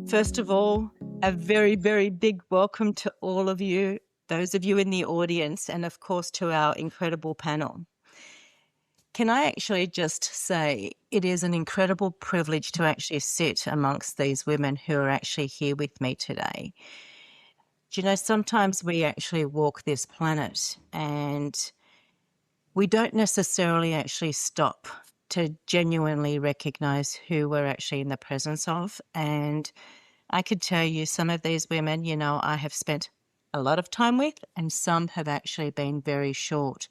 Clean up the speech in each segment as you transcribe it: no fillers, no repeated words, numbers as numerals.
First of all, a very, very big welcome to all of you, those of you in the audience, and of course to our incredible panel. Can I actually just say it is an incredible privilege to actually sit amongst these women who are actually here with me today. Do you know, sometimes we actually walk this planet and we don't necessarily actually stop to genuinely recognize who we're actually in the presence of. And I could tell you some of these women, you know, I have spent a lot of time with, and some have actually been very short.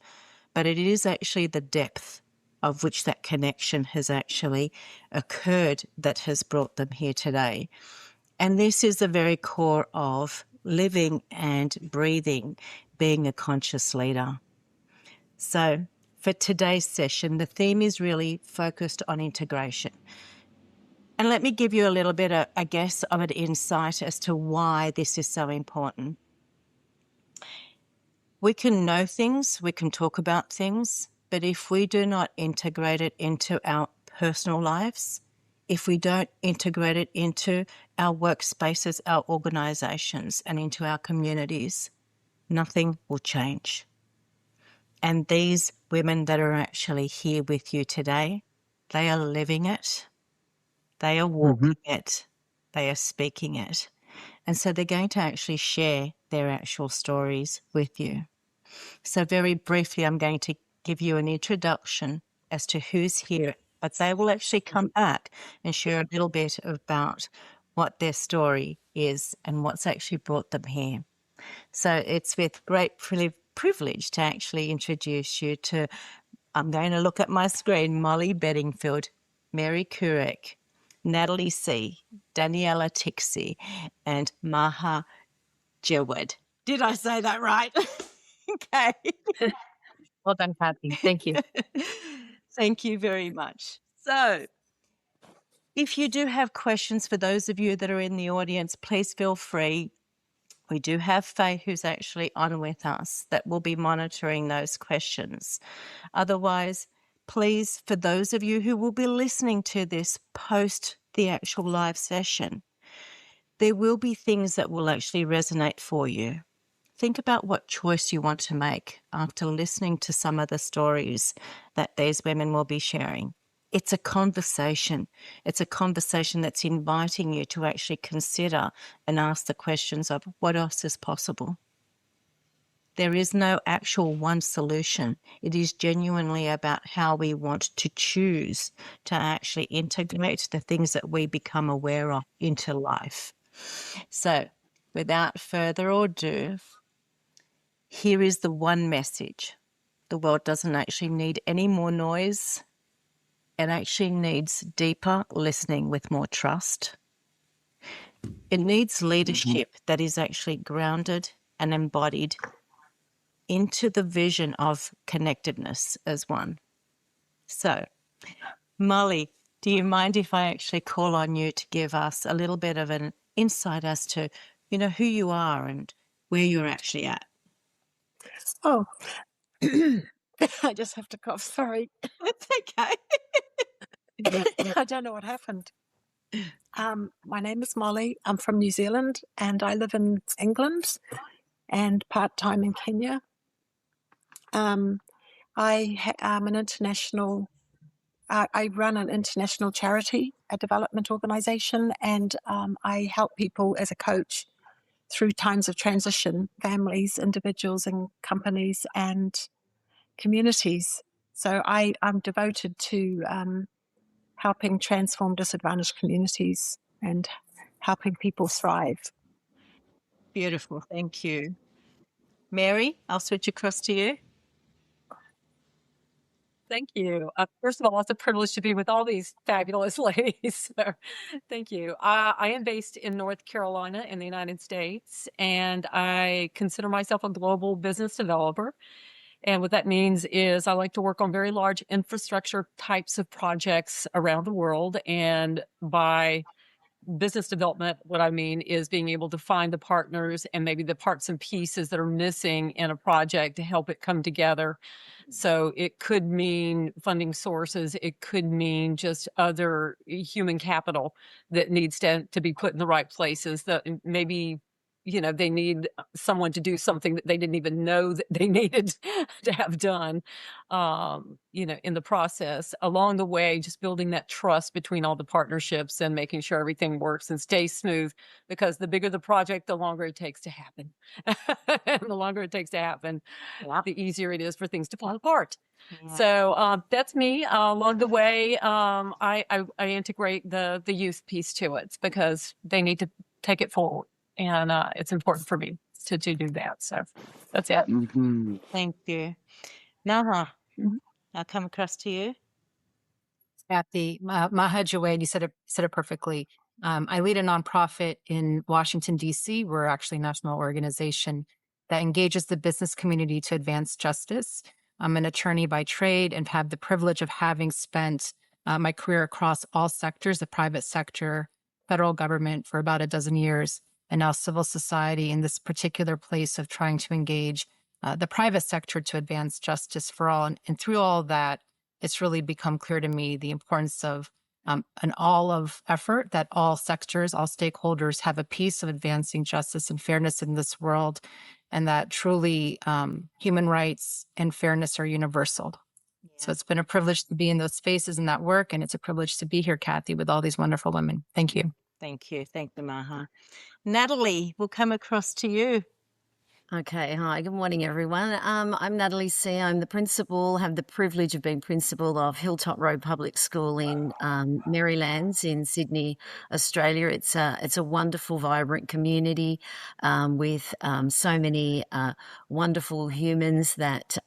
But it is actually the depth of which that connection has actually occurred that has brought them here today. And this is the very core of living and breathing, being a conscious leader. So for today's session, the theme is really focused on integration. And let me give you a little bit, of an insight as to why this is so important. We can know things, we can talk about things, but if we do not integrate it into our personal lives, if we don't integrate it into our workspaces, our organizations, and into our communities, nothing will change. And these women that are actually here with you today, they are living it. They are walking it. They are speaking it. And so they're going to actually share their actual stories with you. So very briefly, I'm going to give you an introduction as to who's here, but they will actually come back and share a little bit about what their story is and what's actually brought them here. So it's with great privilege to actually introduce you to, I'm going to look at my screen, Molly Bedingfield, Mary Kurek, Natalie C., Daniela Tixey, and Maha Jawed. Did I say that right? Okay. Well done, Cathy. Thank you. Thank you very much. So if you do have questions, for those of you that are in the audience, please feel free. We do have Faye who's actually on with us that will be monitoring those questions. Otherwise, please, for those of you who will be listening to this post the actual live session, there will be things that will actually resonate for you. Think about what choice you want to make after listening to some of the stories that these women will be sharing. It's a conversation. It's a conversation that's inviting you to actually consider and ask the questions of what else is possible. There is no actual one solution. It is genuinely about how we want to choose to actually integrate the things that we become aware of into life. So, without further ado, here is the one message. The world doesn't actually need any more noise. It actually needs deeper listening with more trust. It needs leadership that is actually grounded and embodied into the vision of connectedness as one. So, Molly, do you mind if I actually call on you to give us a little bit of an insight as to, you know, who you are and where you're actually at? Oh, I just have to cough. Sorry. That's okay. I don't know what happened. My name is Molly. I'm from New Zealand and I live in England and part-time in Kenya. I'm an international, I run an international charity, a development organization, and I help people as a coach through times of transition, families, individuals and companies and communities. So I'm devoted to helping transform disadvantaged communities and helping people thrive. Beautiful. Thank you. Mary, I'll switch across to you. Thank you. First of all, it's a privilege to be with all these fabulous ladies. So, thank you. I am based in North Carolina in the United States, and I consider myself a global business developer. And what that means is I like to work on very large infrastructure types of projects around the world. And by business development, what I mean is being able to find the partners and maybe the parts and pieces that are missing in a project to help it come together. So it could mean funding sources. It could mean just other human capital that needs to be put in the right places, that maybe, they need someone to do something that they didn't even know that they needed to have done, in the process. Along the way, just building that trust between all the partnerships and making sure everything works and stays smooth, because the bigger the project, the longer it takes to happen. And the longer it takes to happen, the easier it is for things to fall apart. Yeah. So that's me. Along the way, I integrate the youth piece to it because they need to take it forward, and it's important for me to do that. So that's it. Mhm. Thank you. Naha, Mhm. I'll come across to you. Cathy, Maha Jawed, you said it perfectly. I lead a nonprofit in Washington, D.C. We're actually a national organization that engages the business community to advance justice. I'm an attorney by trade and have the privilege of having spent my career across all sectors, the private sector, federal government for about a dozen years, and now civil society in this particular place of trying to engage the private sector to advance justice for all. And through all that, it's really become clear to me the importance of an all of effort, that all sectors, all stakeholders have a piece of advancing justice and fairness in this world, and that truly human rights and fairness are universal. So it's been a privilege to be in those spaces and that work, and it's a privilege to be here, Cathy, with all these wonderful women. Thank you. Thank you. Thank you, Maha. Natalie, we'll come across to you. Okay, hi, good morning, everyone. I'm Natalie C. I'm the principal, have the privilege of being principal of Hilltop Road Public School in Marylands in Sydney, Australia. It's a wonderful, vibrant community with so many wonderful humans that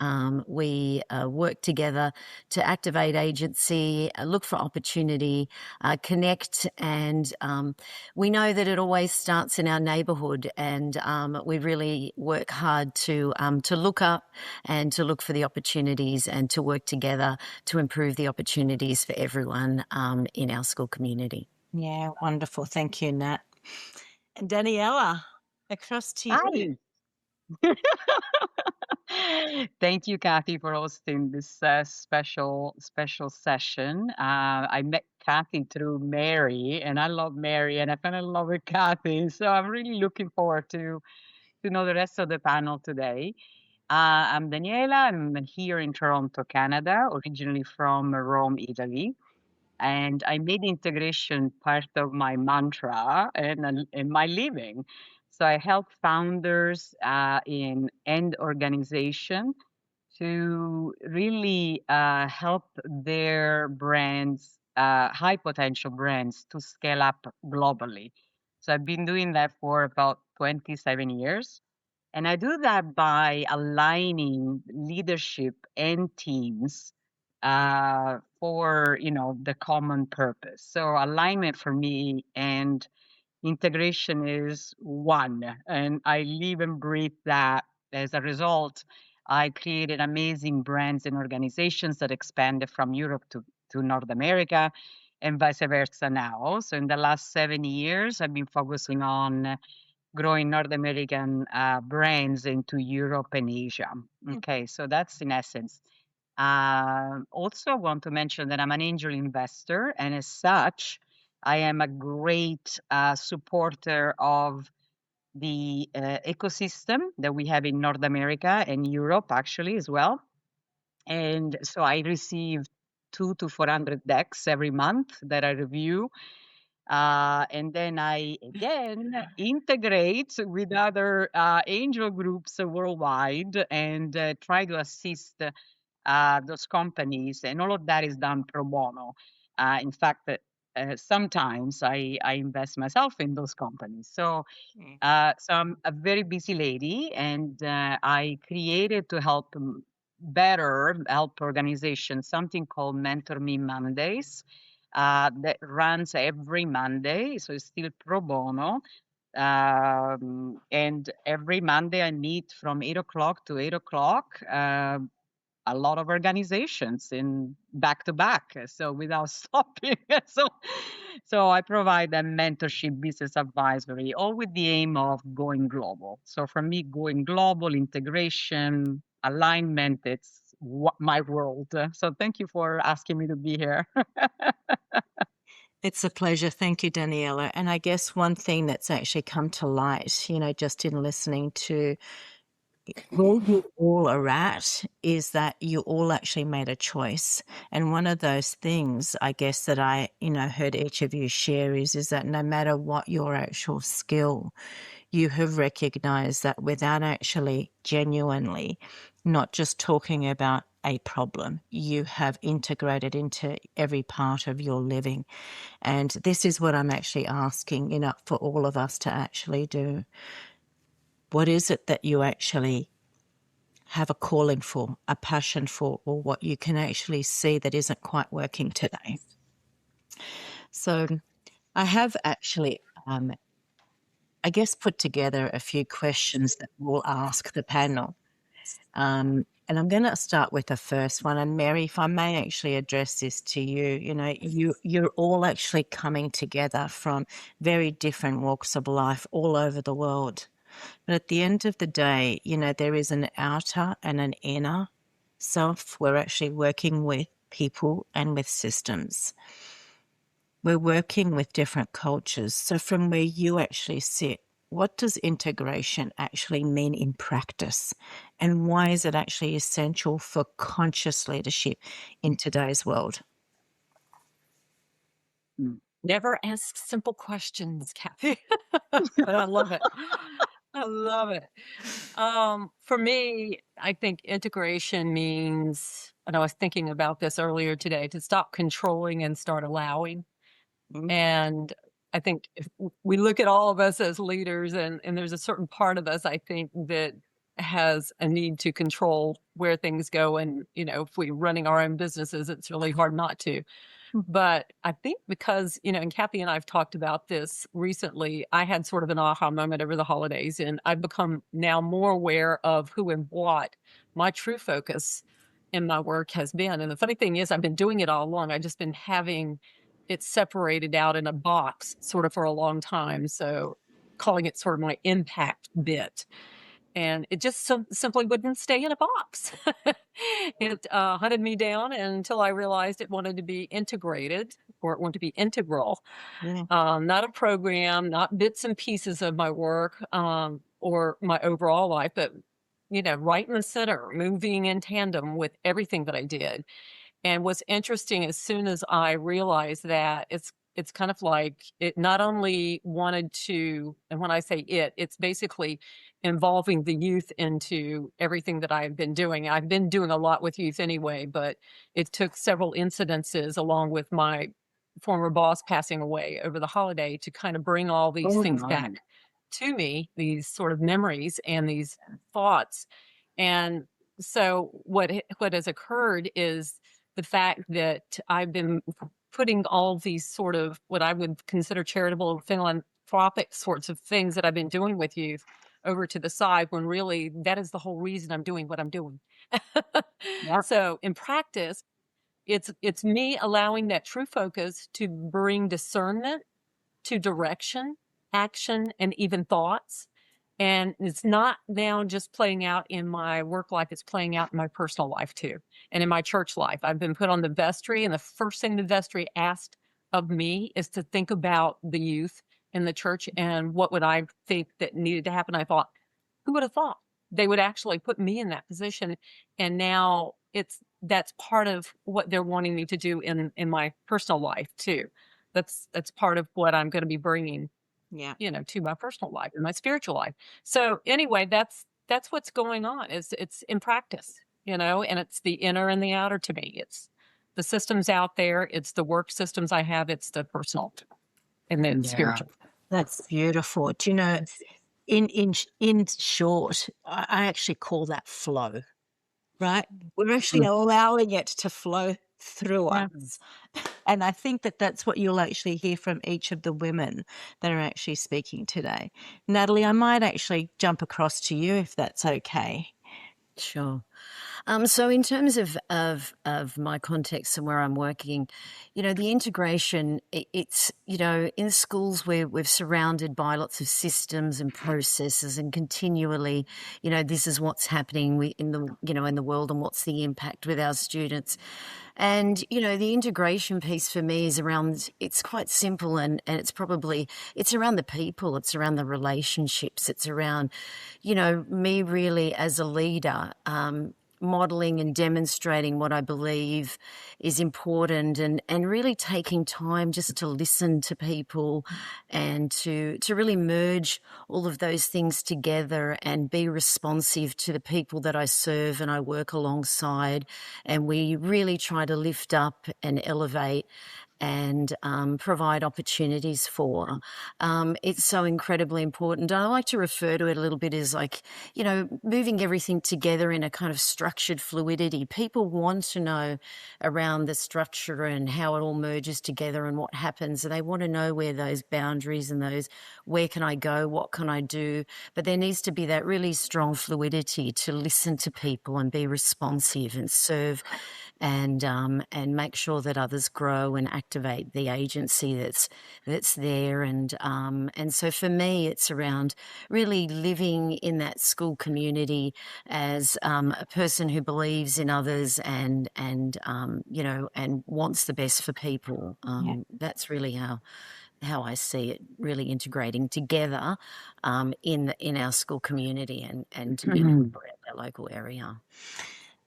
we work together to activate agency, look for opportunity, connect, and we know that it always starts in our neighbourhood, and we really work hard to look up and to look for the opportunities and to work together to improve the opportunities for everyone in our school community. Yeah, wonderful. Thank you, Nat. And Daniela, across to you. Hi. Thank you, Cathy, for hosting this special session. I met Cathy through Mary, and I love Mary, and I fell in love with Cathy. So I'm really looking forward to know the rest of the panel today. I'm Daniela. I'm here in Toronto, Canada, originally from Rome, Italy. And I made integration part of my mantra and my living. So I help founders in end organization to really help their brands, high potential brands, to scale up globally. So I've been doing that for about 27 years. And I do that by aligning leadership and teams for the common purpose. So alignment for me and integration is one, and I live and breathe that. As a result, I created amazing brands and organizations that expanded from Europe to North America and vice versa now. So in the last 7 years, I've been focusing on growing North American brands into Europe and Asia. Okay, so that's in essence. Also, I want to mention that I'm an angel investor, and as such, I am a great supporter of the ecosystem that we have in North America and Europe, actually, as well. And so I receive 200 to 400 decks every month that I review. And then I again integrate with other angel groups worldwide and try to assist those companies, and all of that is done pro bono. In fact, sometimes I invest myself in those companies. So, so I'm a very busy lady, and I created to help better help organizations something called Mentor Me Mondays that runs every Monday. So it's still pro bono. And every Monday I meet from 8 o'clock to 8 o'clock. a lot of organizations in back to back, so without stopping. So I provide a mentorship, business advisory, all with the aim of going global. So for me, going global, integration, alignment, it's my world. So thank you for asking me to be here. It's a pleasure. Thank you, Daniela. And I guess one thing that's actually come to light, just in listening to where you all are at, is that you all actually made a choice. And one of those things, I guess, that I, heard each of you share is that no matter what your actual skill, you have recognized that without actually genuinely not just talking about a problem, you have integrated into every part of your living. And this is what I'm actually asking, for all of us to actually do. What is it that you actually have a calling for, a passion for, or what you can actually see that isn't quite working today? So I have actually, I guess, put together a few questions that we'll ask the panel. And I'm going to start with the first one. And Mary, if I may actually address this to you, you're all actually coming together from very different walks of life all over the world. But at the end of the day, there is an outer and an inner self. We're actually working with people and with systems. We're working with different cultures. So from where you actually sit, what does integration actually mean in practice? And why is it actually essential for conscious leadership in today's world? Never ask simple questions, Cathy. But I love it. I love it. For me, I think integration means, and I was thinking about this earlier today, to stop controlling and start allowing. And I think if we look at all of us as leaders, and there's a certain part of us, I think, that has a need to control where things go. And, if we're running our own businesses, it's really hard not to. But I think because, and Cathy and I have talked about this recently, I had sort of an aha moment over the holidays, and I've become now more aware of who and what my true focus in my work has been. And the funny thing is, I've been doing it all along. I've just been having it separated out in a box sort of for a long time. So calling it sort of my impact bit. And it just simply wouldn't stay in a box. It hunted me down until I realized it wanted to be integrated, or it wanted to be integral. Yeah. Not a program, not bits and pieces of my work or my overall life, but right in the center, moving in tandem with everything that I did. And what's interesting, as soon as I realized that, it's kind of like it not only wanted to, and when I say it's basically involving the youth into everything that I've been doing. I've been doing a lot with youth anyway, but it took several incidences along with my former boss passing away over the holiday to kind of bring all these things back to me, these sort of memories and these thoughts. And so what has occurred is the fact that I've been putting all these sort of what I would consider charitable, philanthropic sorts of things that I've been doing with youth over to the side, when really that is the whole reason I'm doing what I'm doing. So in practice, it's me allowing that true focus to bring discernment to direction, action, and even thoughts. And it's not now just playing out in my work life, it's playing out in my personal life too, and in my church life. I've been put on the vestry, and the first thing the vestry asked of me is to think about the youth in the church and what would I think that needed to happen. I thought, who would have thought they would actually put me in that position? And now that's part of what they're wanting me to do in my personal life too. That's part of what I'm going to be bringing to my personal life and my spiritual life. So anyway, that's what's going on. It's in practice, and it's the inner and the outer to me. It's the systems out there. It's the work systems I have. It's the personal and then spiritual. That's beautiful. Do you know, in short, I actually call that flow, right? We're actually allowing it to flow through us. And I think that that's what you'll actually hear from each of the women that are actually speaking today. Natalie, I might actually jump across to you if that's okay. Sure. So in terms of my context and where I'm working, the integration, it's, in schools where we're surrounded by lots of systems and processes and continually, this is what's happening in the world and what's the impact with our students. And, the integration piece for me is around, it's quite simple and it's around the people, it's around the relationships, it's around, me really as a leader, modeling and demonstrating what I believe is important and really taking time just to listen to people and to really merge all of those things together and be responsive to the people that I serve and I work alongside. And we really try to lift up and elevate and provide opportunities for. It's so incredibly important. I like to refer to it a little bit as like, moving everything together in a kind of structured fluidity. People want to know around the structure and how it all merges together and what happens. And they want to know where those boundaries and where can I go, what can I do? But there needs to be that really strong fluidity to listen to people and be responsive and serve and make sure that others grow and activate the agency that's there. And so for me, it's around really living in that school community as a person who believes in others and wants the best for people. That's really how I see it really integrating together in our school community and in our local area.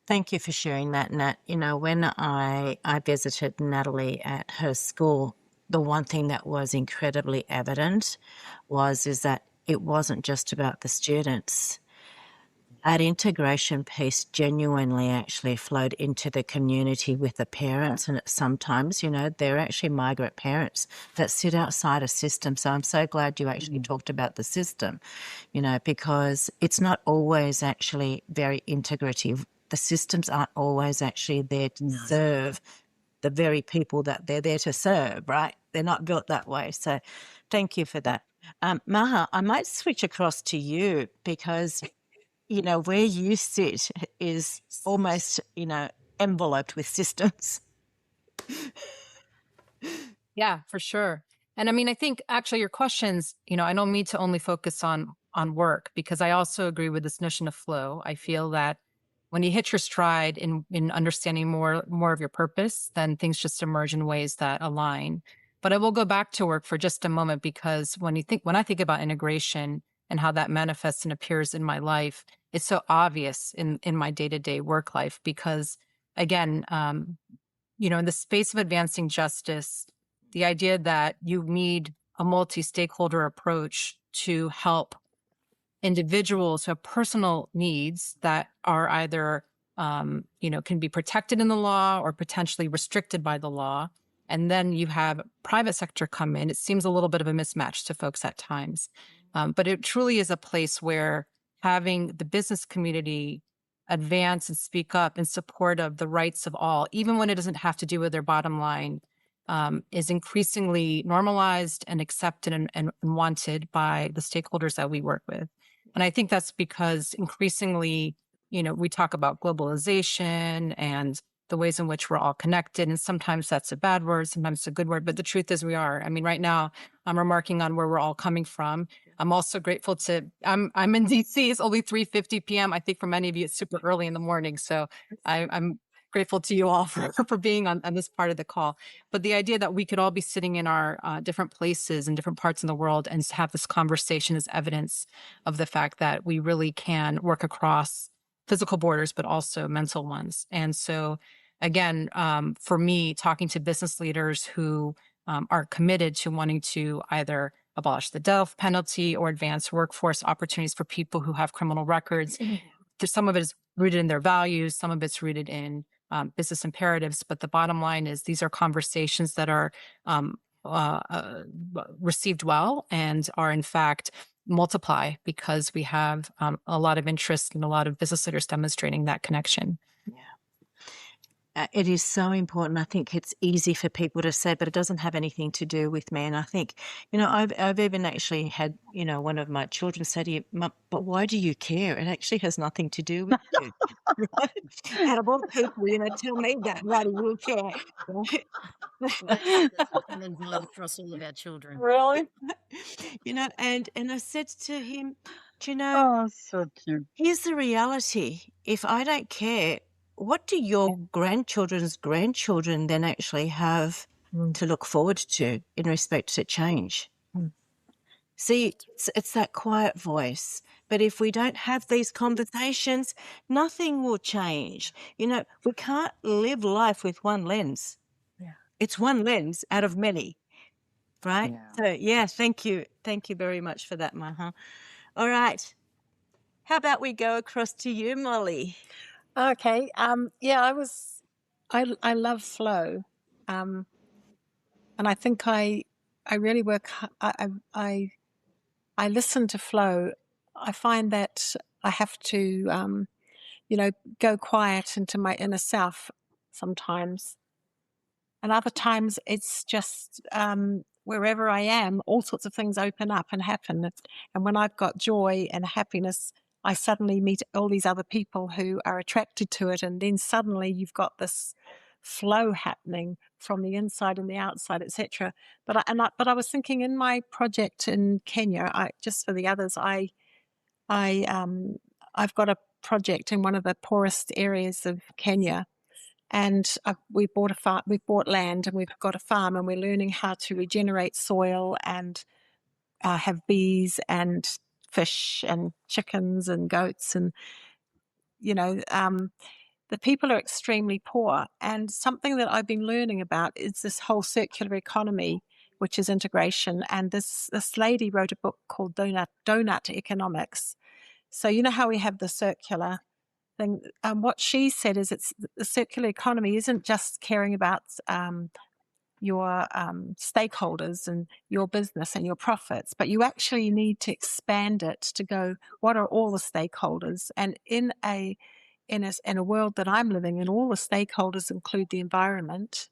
Thank you for sharing that, Nat. When I visited Natalie at her school, the one thing that was incredibly evident is that it wasn't just about the students. That integration piece genuinely actually flowed into the community with the parents, and sometimes, they're actually migrant parents that sit outside a system. So I'm so glad you actually talked about the system, because it's not always actually very integrative. The systems aren't always actually there to serve the very people that they're there to serve, right? They're not built that way. So thank you for that. Maha, I might switch across to you because, where you sit is almost, enveloped with systems. Yeah, for sure. And I mean, I think actually your questions, I don't mean to only focus on work, because I also agree with this notion of flow. I feel that when you hit your stride in understanding more of your purpose, then things just emerge in ways that align. But I will go back to work for just a moment, because when I think about integration and how that manifests and appears in my life, it's so obvious in my day-to-day work life, because again, in the space of advancing justice, the idea that you need a multi-stakeholder approach to help individuals who have personal needs that are either, can be protected in the law or potentially restricted by the law. And then you have private sector come in. It seems a little bit of a mismatch to folks at times. But it truly is a place where having the business community advance and speak up in support of the rights of all, even when it doesn't have to do with their bottom line, is increasingly normalized and accepted and wanted by the stakeholders that we work with. And I think that's because increasingly, we talk about globalization and the ways in which we're all connected. And sometimes that's a bad word, sometimes it's a good word. But the truth is we are. I mean, right now, I'm remarking on where we're all coming from. I'm also grateful I'm in DC. It's only 3:50 p.m. I think for many of you, it's super early in the morning. So I'm grateful to you all for being on this part of the call. But the idea that we could all be sitting in our different places in different parts of the world and have this conversation is evidence of the fact that we really can work across physical borders, but also mental ones. And so, again, for me, talking to business leaders who are committed to wanting to either abolish the death penalty or advance workforce opportunities for people who have criminal records, some of it is rooted in their values, some of it's rooted in business imperatives. But the bottom line is these are conversations that are received well and are in fact multiply because we have a lot of interest and a lot of business leaders demonstrating that connection. Yeah. it is so important. I think it's easy for people to say, but it doesn't have anything to do with me. And I think, I've even actually had, one of my children say to you, "Mum, but why do you care? It actually has nothing to do with you." Right? Out of all people, tell me that, why do you care? Right? That's a common vibe across all of our children. Really? And I said to him, "Do you know, Oh, so cute. here's the reality. If I don't care, what do your grandchildren's grandchildren then actually have to look forward to in respect to change?" See, it's that quiet voice. But if we don't have these conversations, nothing will change. We can't live life with one lens. Yeah. It's one lens out of many, right? Yeah. So, yeah, thank you. Thank you very much for that, Maha. All right. How about we go across to you, Molly? Okay. Yeah, I love flow. And I think I really work, I listen to flow. I find that I have to, go quiet into my inner self sometimes. And other times it's just wherever I am, all sorts of things open up and happen. And when I've got joy and happiness, I suddenly meet all these other people who are attracted to it. And then suddenly you've got this flow happening from the inside and the outside, etc. But I was thinking in my project in Kenya, just for the others, I've got a project in one of the poorest areas of Kenya, and we bought land, and we've got a farm, and we're learning how to regenerate soil and have bees and fish and chickens and goats, and the people are extremely poor. And something that I've been learning about is this whole circular economy, which is integration. And this lady wrote a book called Donut Economics. So you know how we have the circular thing. What she said is the circular economy isn't just caring about your stakeholders and your business and your profits, but you actually need to expand it to go, what are all the stakeholders? And in a world that I'm living in, all the stakeholders include the environment,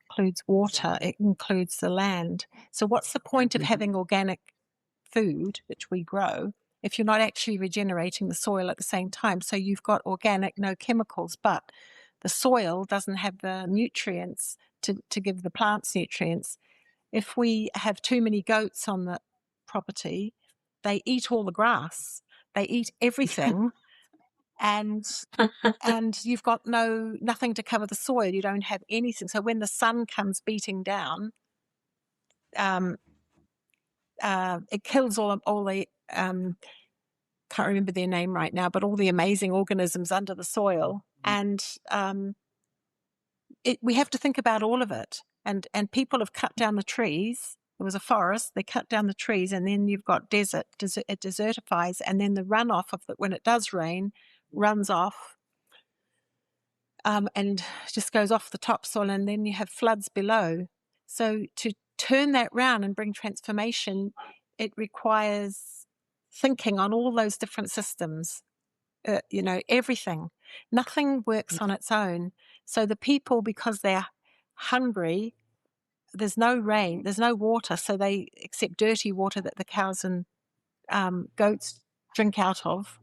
includes water, it includes the land. So what's the point of having organic food, which we grow, if you're not actually regenerating the soil at the same time? So you've got organic, no chemicals, but the soil doesn't have the nutrients to give the plants nutrients. If we have too many goats on the property, they eat all the grass, they eat everything, and you've got nothing to cover the soil. You don't have anything. So when the sun comes beating down, it kills all the can't remember their name right now, but all the amazing organisms under the soil. And we have to think about all of it. And people have cut down the trees. There was a forest, they cut down the trees, and then you've got desert. It desertifies, and then the runoff of when it does rain runs off and just goes off the topsoil, and then you have floods below. So to turn that round and bring transformation, it requires thinking on all those different systems, everything. Nothing works on its own. So the people, because they're hungry, there's no rain, there's no water, so they accept dirty water that the cows and goats drink out of,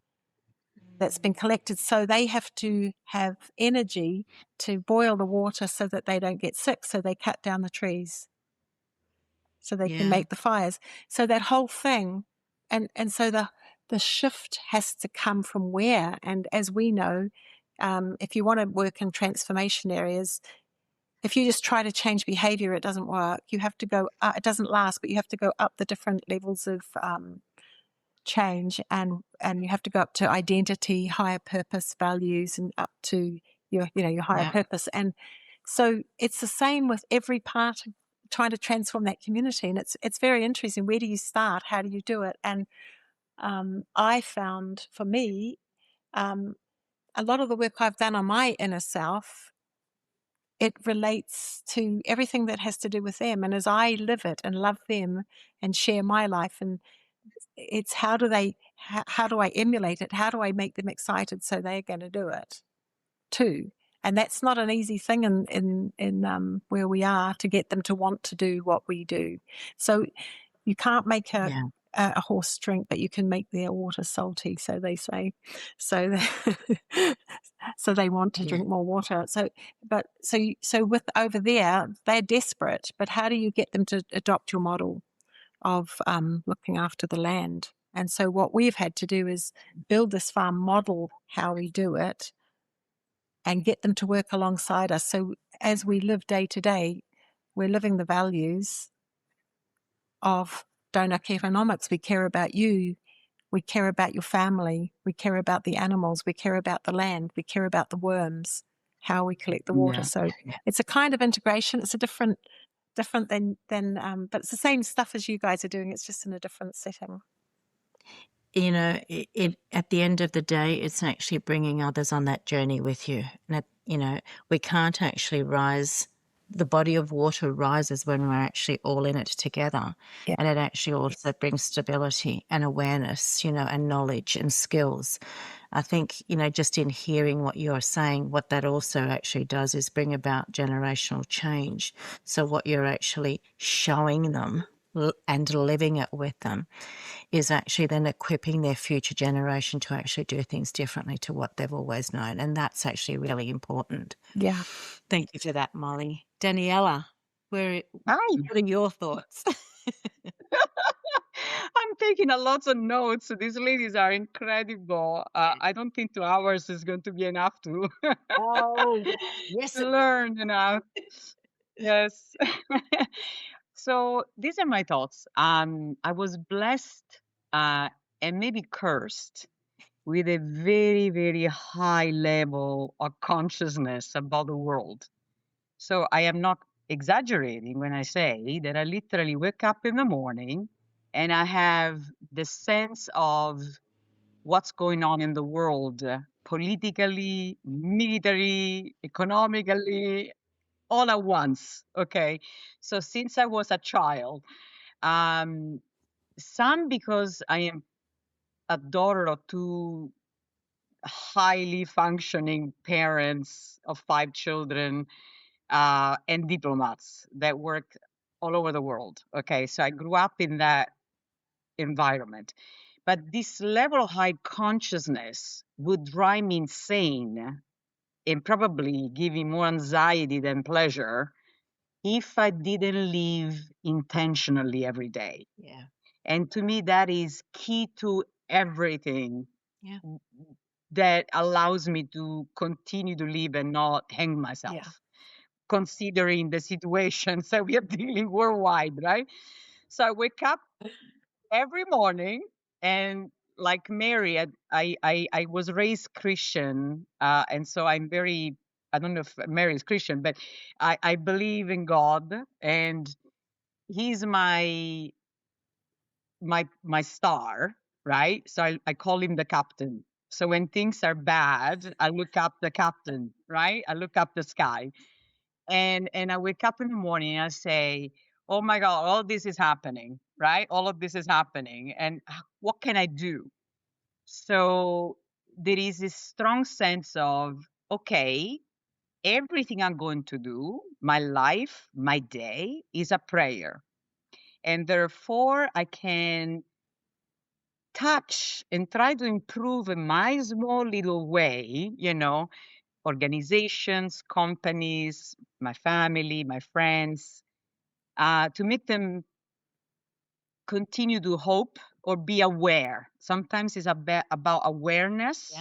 that's been collected. So they have to have energy to boil the water so that they don't get sick. So they cut down the trees so they can make the fires. So that whole thing, and so the shift has to come from where. And as we know, if you want to work in transformation areas, if you just try to change behavior, it doesn't work. You have to go, it doesn't last, but you have to go up the different levels of change, and you have to go up to identity, higher purpose, values, and up to your higher purpose. And so it's the same with every part of trying to transform that community. And it's very interesting. Where do you start? How do you do it? And I found, for me, a lot of the work I've done on my inner self, it relates to everything that has to do with them. And as I live it and love them and share my life, and it's how do I emulate it? How do I make them excited so they're going to do it too? And that's not an easy thing in where we are, to get them to want to do what we do. So you can't make Yeah. a horse drink, but you can make their water salty, so they say. So so they want to Yeah. drink more water. So with over there, they're desperate. But how do you get them to adopt your model of looking after the land? And so what we've had to do is build this farm, model how we do it, and get them to work alongside us. So as we live day to day, we're living the values of donut economics. We care about you. We care about your family. We care about the animals. We care about the land. We care about the worms, how we collect the water. Yeah. So it's a kind of integration. It's a different than but it's the same stuff as you guys are doing. It's just in a different setting. You know, at the end of the day, it's actually bringing others on that journey with you. And, you know, we can't actually rise. The body of water rises when we're actually all in it together. Yeah. And it actually also brings stability and awareness, you know, and knowledge and skills. I think, you know, just in hearing what you're saying, what that also actually does is bring about generational change. So what you're actually showing them and living it with them is actually then equipping their future generation to actually do things differently to what they've always known. And that's actually really important. Yeah. Thank you for that, Molly. Daniela, Hi. what are your thoughts? I'm taking a lot of notes. These ladies are incredible. I don't think 2 hours is going to be enough to Oh, yes, to learn enough. Yes. So these are my thoughts. I was blessed and maybe cursed with a very, very high level of consciousness about the world. So I am not exaggerating when I say that I literally wake up in the morning and I have the sense of what's going on in the world, politically, military, economically, all at once. Okay. So since I was a child, um, some because I am a daughter of two highly functioning parents of 5 children, and diplomats that work all over the world. Okay, so I grew up in that environment. But this level of high consciousness would drive me insane and probably give me more anxiety than pleasure if I didn't live intentionally every day. Yeah. And to me, that is key to everything. Yeah. That allows me to continue to live and not hang myself. Yeah. Considering the situations that we are dealing worldwide, right? So I wake up every morning and like Mary, I was raised Christian, and so I'm very, I don't know if Mary is Christian, but I believe in God, and He's my star, right? So I call Him the captain. So when things are bad, I look up the captain, right? I look up the sky, and I wake up in the morning and I say, "Oh my God, all this is happening, right? All of this is happening, and what can I do?" So there is this strong sense of, okay, everything I'm going to do, my life, my day, is a prayer, and therefore I can touch and try to improve in my small little way, organizations, companies, my family, my friends, to make them continue to hope or be aware. Sometimes it's about awareness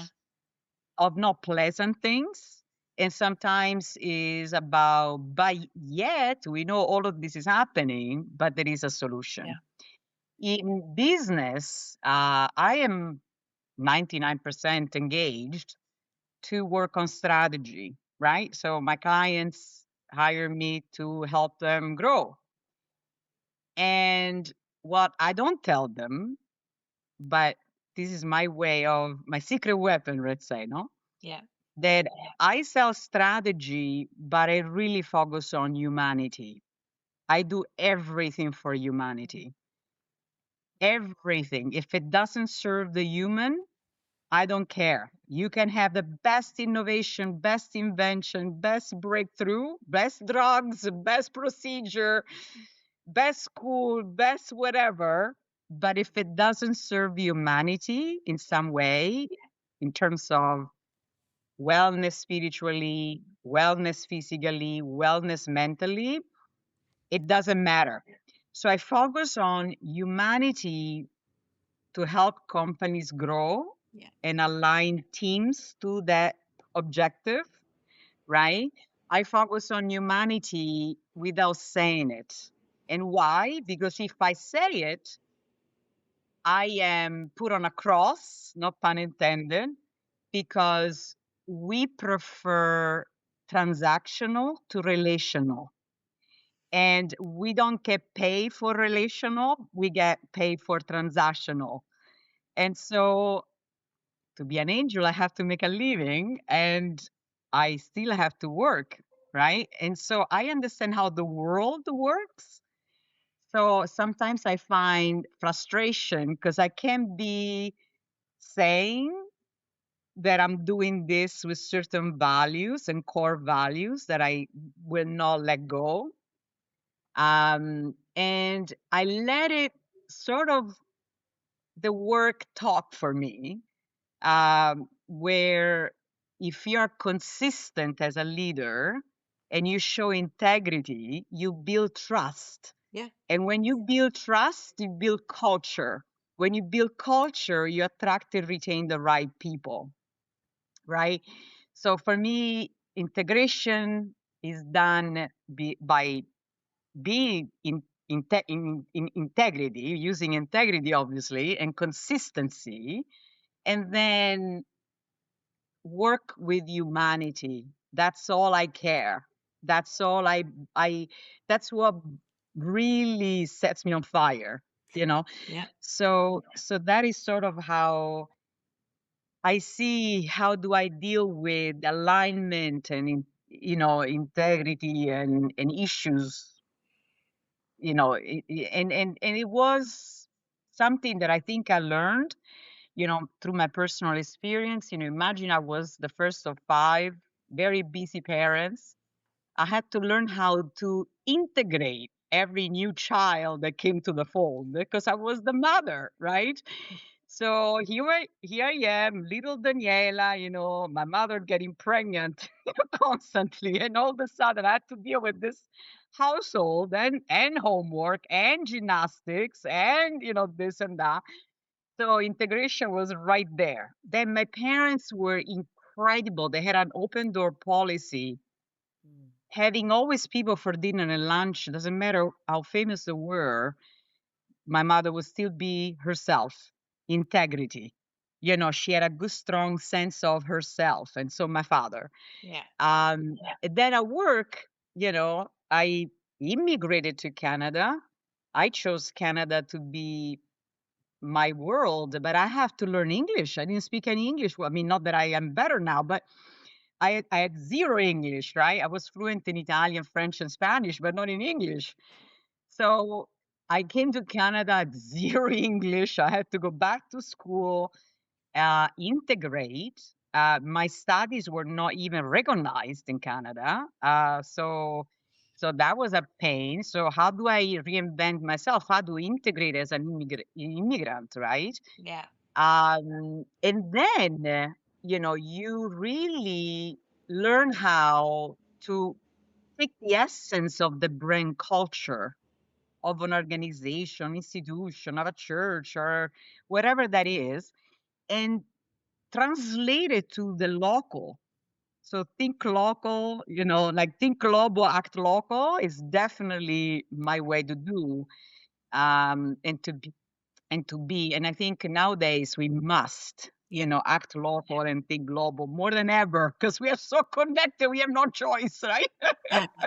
of not pleasant things. And sometimes is about, but yet we know all of this is happening, but there is a solution. In business, I am 99% engaged to work on strategy, right? So my clients hire me to help them grow. And what I don't tell them, but this is my way of my secret weapon, let's say, no? Yeah. That I sell strategy, but I really focus on humanity. I do everything for humanity. Everything. If it doesn't serve the human, I don't care. You can have the best innovation, best invention, best breakthrough, best drugs, best procedure, best school, best whatever. But if it doesn't serve humanity in some way, in terms of wellness spiritually, wellness physically, wellness mentally, it doesn't matter. So I focus on humanity to help companies grow and align teams to that objective, right? I focus on humanity without saying it. And why? Because if I say it, I am put on a cross, no pun intended, because we prefer transactional to relational. And we don't get paid for relational, we get paid for transactional. And so to be an angel, I have to make a living and I still have to work, right? And so I understand how the world works. So sometimes I find frustration because I can't be saying that I'm doing this with certain values and core values that I will not let go. And I let it sort of the work talk for me, where if you're consistent as a leader and you show integrity, you build trust. Yeah. And when you build trust, you build culture. When you build culture, you attract and retain the right people, right? So for me, integration is done by being in integrity, using integrity, obviously, and consistency, and then work with humanity. That's all I care. That's all I that's what really sets me on fire, you know? Yeah. So that is sort of how I see how do I deal with alignment and integrity and issues, and it was something that I think I learned, through my personal experience. Imagine I was the first of five, very busy parents. I had to learn how to integrate every new child that came to the fold because I was the mother, right? So here I am, little Daniela, my mother getting pregnant constantly, and all of a sudden I had to deal with this household and homework and gymnastics and this and that. So integration was right there. Then my parents were incredible. They had an open door policy, having always people for dinner and lunch. Doesn't matter how famous they were, my mother would still be herself, integrity. She had a good, strong sense of herself. And so my father. Yeah. Then at work, I immigrated to Canada. I chose Canada to be my world, but I have to learn English. I didn't speak any English. Well, I mean, not that I am better now, but I had zero English, right? I was fluent in Italian, French, and Spanish, but not in English. So I came to Canada at zero English. I had to go back to school, integrate. My studies were not even recognized in Canada. So that was a pain. So how do I reinvent myself? How do I integrate as an immigrant, right? Yeah. And then, you really learn how to take the essence of the brand culture of an organization, institution, of a church, or whatever that is, and translate it to the local. So think local, like think global, act local is definitely my way to do, and to be. And I think nowadays we must, act local and think global more than ever because we are so connected. We have no choice, right?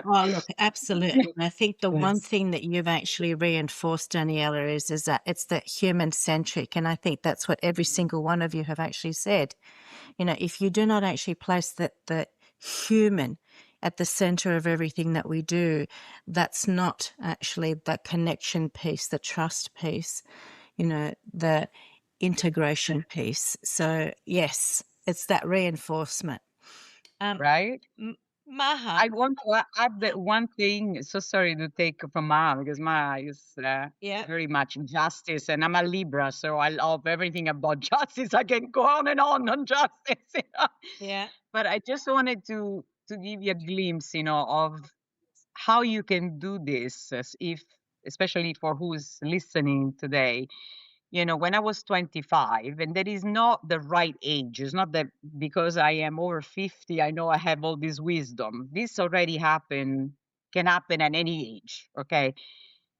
Well, look, absolutely. And I think the one Yes. thing that you've actually reinforced, Daniela, is that it's that human centric. And I think that's what every single one of you have actually said. If you do not actually place the human at the center of everything that we do, that's not actually the connection piece, the trust piece, the integration piece. So yes, it's that reinforcement. Right? Maha. I want to add that one thing. So sorry to take from Ma, because Ma is Yeah. very much justice, and I'm a Libra, so I love everything about justice. I can go on justice. You know? Yeah. But I just wanted to give you a glimpse, of how you can do this, especially for who's listening today. When I was 25, and that is not the right age. It's not that because I am over 50, I know I have all this wisdom. This already can happen at any age. Okay.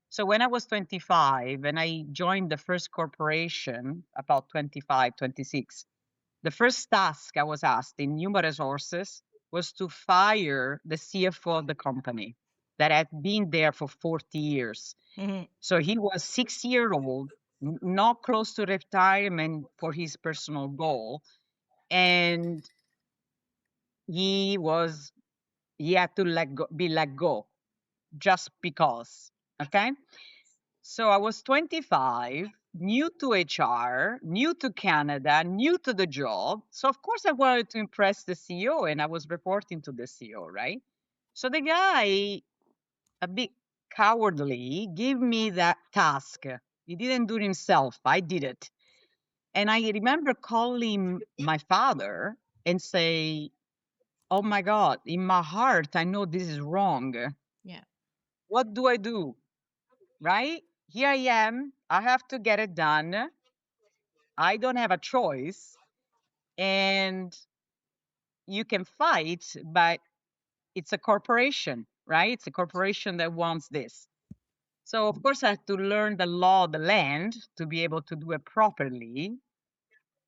So when I was 25 and I joined the first corporation, about 25, 26, the first task I was asked in human resources was to fire the CFO of the company that had been there for 40 years. Mm-hmm. So he was 6 year old, not close to retirement for his personal goal. And he had to be let go just because. Okay. So I was 25, new to HR, new to Canada, new to the job. So of course I wanted to impress the CEO, and I was reporting to the CEO, right? So the guy, a bit cowardly, gave me that task. He didn't do it himself. I did it. And I remember calling my father and say, "Oh my God, in my heart, I know this is wrong. Yeah. What do I do?" Right? Here I am. I have to get it done. I don't have a choice. And you can fight, but it's a corporation, right? It's a corporation that wants this. So, of course, I have to learn the law of the land to be able to do it properly.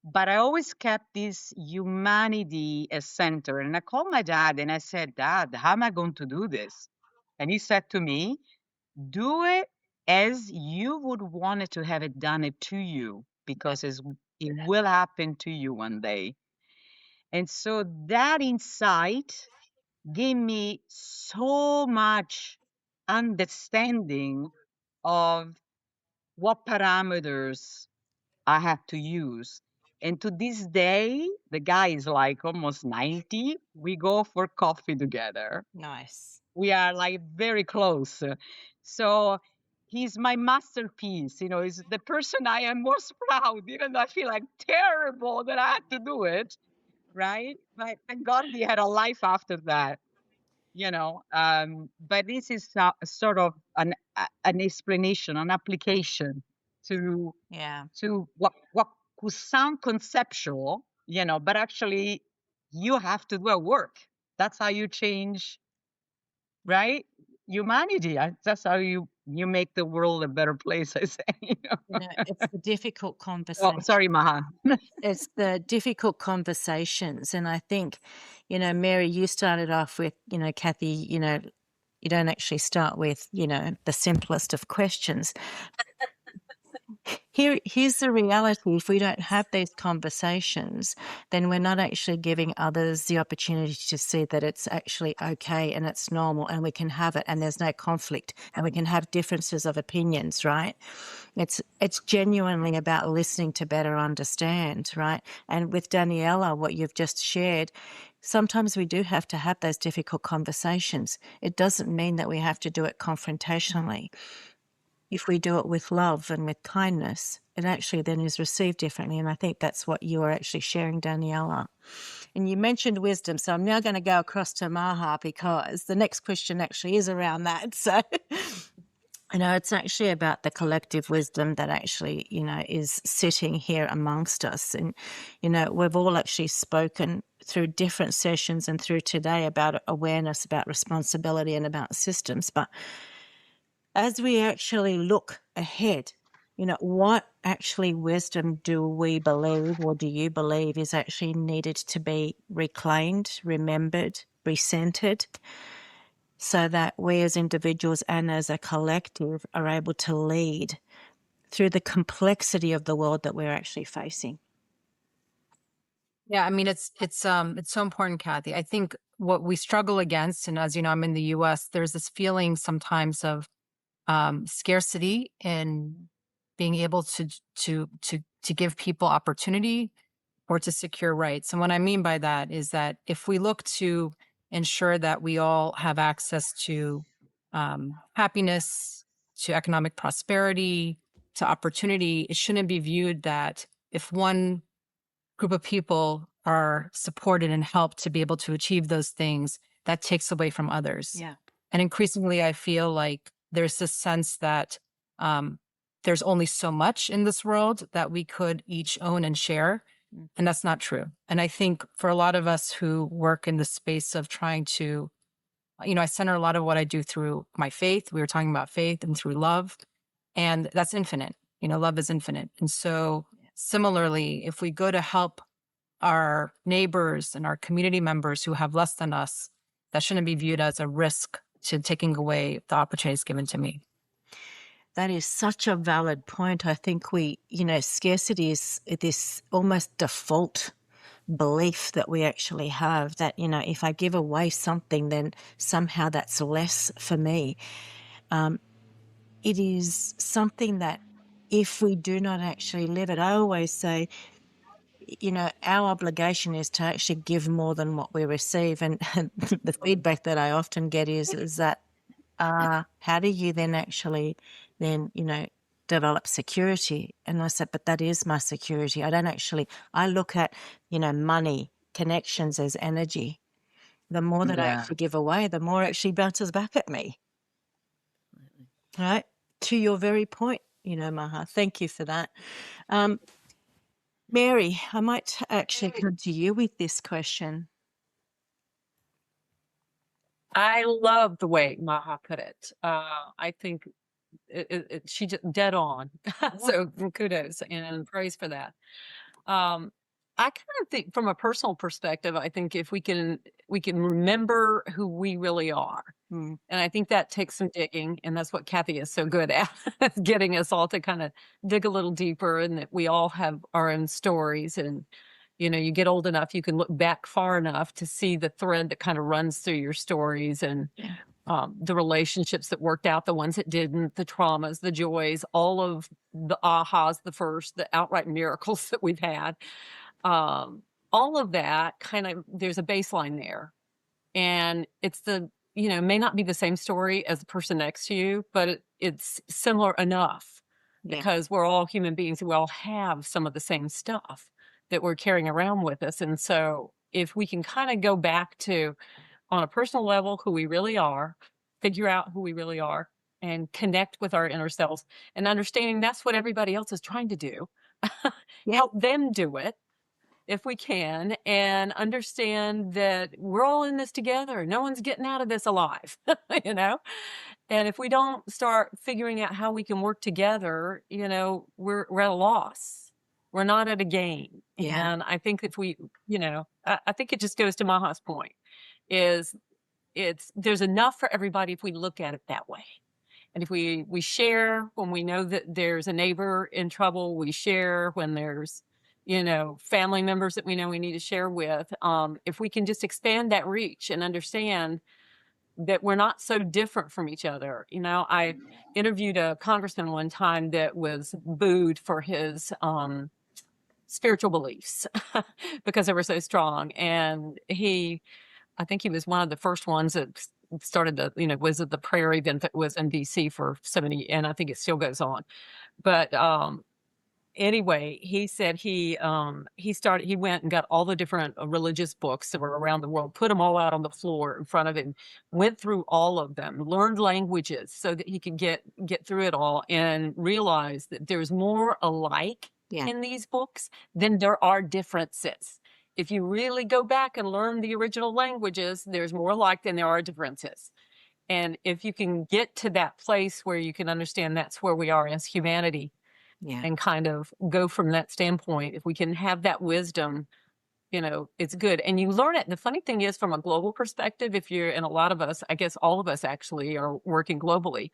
But I always kept this humanity as center. And I called my dad and I said, "Dad, how am I going to do this?" And he said to me, "Do it as you would want it to have it done it to you, because it will happen to you one day." And so that insight gave me so much understanding of what parameters I have to use. And to this day, the guy is like almost 90. We go for coffee together. Nice. We are like very close. So he's my masterpiece. He's the person I am most proud, even though I feel like terrible that I had to do it. Right. But thank God he had a life after that. But this is sort of an explanation, an application to Yeah. what could sound conceptual, but actually you have to do a work. That's how you change, right? Humanity. That's how you make the world a better place, I say. It's the difficult Oh, conversation. sorry, Maha. It's the difficult conversations. And I think, Mary, you started off with, Cathy, you don't actually start with, the simplest of questions. Here's the reality. If we don't have these conversations, then we're not actually giving others the opportunity to see that it's actually okay and it's normal and we can have it and there's no conflict and we can have differences of opinions, right? It's genuinely about listening to better understand, right? And with Daniela, what you've just shared, sometimes we do have to have those difficult conversations. It doesn't mean that we have to do it confrontationally. If we do it with love and with kindness, it actually then is received differently. And I think that's what you are actually sharing, Daniela. And you mentioned wisdom. So I'm now going to go across to Maha because the next question actually is around that. So, it's actually about the collective wisdom that actually, is sitting here amongst us. And, we've all actually spoken through different sessions and through today about awareness, about responsibility and about systems. But as we actually look ahead, what actually wisdom do we believe or do you believe is actually needed to be reclaimed, remembered, recentered, so that we as individuals and as a collective are able to lead through the complexity of the world that we're actually facing? Yeah, I mean, it's so important, Cathy. I think what we struggle against, and as you know, I'm in the US, there's this feeling sometimes of scarcity in being able to give people opportunity or to secure rights. And what I mean by that is that if we look to ensure that we all have access to happiness, to economic prosperity, to opportunity, it shouldn't be viewed that if one group of people are supported and helped to be able to achieve those things, that takes away from others. Yeah. And increasingly, I feel like there's this sense that there's only so much in this world that we could each own and share. And that's not true. And I think for a lot of us who work in the space of trying to, I center a lot of what I do through my faith. We were talking about faith and through love, and that's infinite. Love is infinite. And so similarly, if we go to help our neighbors and our community members who have less than us, that shouldn't be viewed as a risk to taking away the opportunities given to me. That is such a valid point. I think scarcity is this almost default belief that we actually have that, if I give away something, then somehow that's less for me. It is something that if we do not actually live it, I always say, our obligation is to actually give more than what we receive. And the feedback that I often get is that, how do you then actually develop security? And I said, but that is my security. I look at, money, connections as energy. The more that I actually give away, the more actually bounces back at me. Right? To your very point, Maha. Thank you for that. Mary, I might actually come to you with this question. I love the way Maha put it. I think she just dead on. So kudos and praise for that. I kind of think from a personal perspective, I think if we can remember who we really are. And I think that takes some digging, and that's what Cathy is so good at, getting us all to kind of dig a little deeper, and that we all have our own stories. And, you get old enough, you can look back far enough to see the thread that kind of runs through your stories, and the relationships that worked out, the ones that didn't, the traumas, the joys, all of the ahas, the outright miracles that we've had. All of that kind of, there's a baseline there, and it's may not be the same story as the person next to you, but it's similar enough because we're all human beings. We all have some of the same stuff that we're carrying around with us. And so if we can kind of go back to, on a personal level, who we really are, figure out who we really are, and connect with our inner selves, and understanding that's what everybody else is trying to do, help them do it if we can, and understand that we're all in this together. No one's getting out of this alive, And if we don't start figuring out how we can work together, we're at a loss. We're not at a gain. Yeah. And I think if we, I think it just goes to Maha's point, is there's enough for everybody if we look at it that way. And if we share when we know that there's a neighbor in trouble, we share when there's family members that we know we need to share with. If we can just expand that reach and understand that we're not so different from each other. I interviewed a congressman one time that was booed for his spiritual beliefs because they were so strong. And I think he was one of the first ones that started was at the prayer event that was in DC for 70, and I think it still goes on. But anyway, he said he went and got all the different religious books that were around the world, put them all out on the floor in front of him, went through all of them, learned languages so that he could get through it all, and realized that there's more alike in these books than there are differences. If you really go back and learn the original languages, there's more alike than there are differences. And if you can get to that place where you can understand that's where we are as humanity, and kind of go from that standpoint, if we can have that wisdom, it's good. And you learn it. The funny thing is, from a global perspective, and a lot of us, I guess all of us actually are working globally,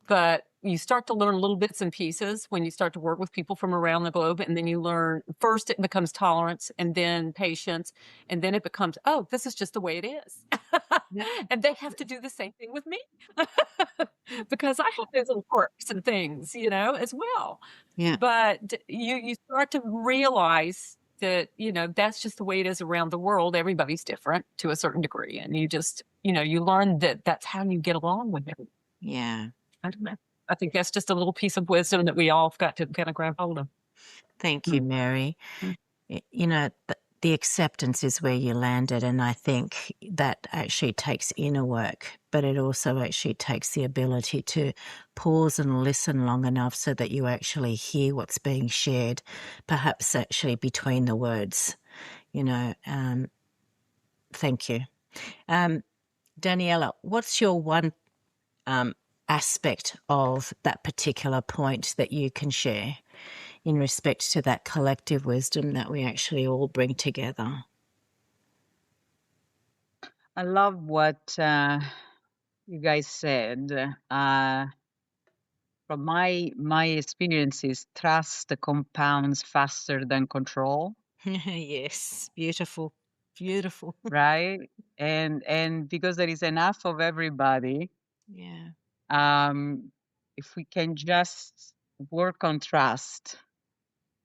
but you start to learn little bits and pieces when you start to work with people from around the globe, and then you learn, first it becomes tolerance, and then patience, and then it becomes, oh, this is just the way it is. And they have to do the same thing with me because I have those little quirks and things, as well. Yeah. But you start to realize that, that's just the way it is around the world. Everybody's different to a certain degree. And you just, you learn that that's how you get along with it. Yeah. I don't know. I think that's just a little piece of wisdom that we all have got to kind of grab hold of. Thank you, Mary. Mm. The acceptance is where you landed, and I think that actually takes inner work, but it also actually takes the ability to pause and listen long enough so that you actually hear what's being shared, perhaps actually between the words. Thank you. Daniela, what's your one aspect of that particular point that you can share in respect to that collective wisdom that we actually all bring together? I love what you guys said. From my experiences, trust compounds faster than control, Yes, beautiful, beautiful. right? And because there is enough of everybody, Yeah. if we can just work on trust,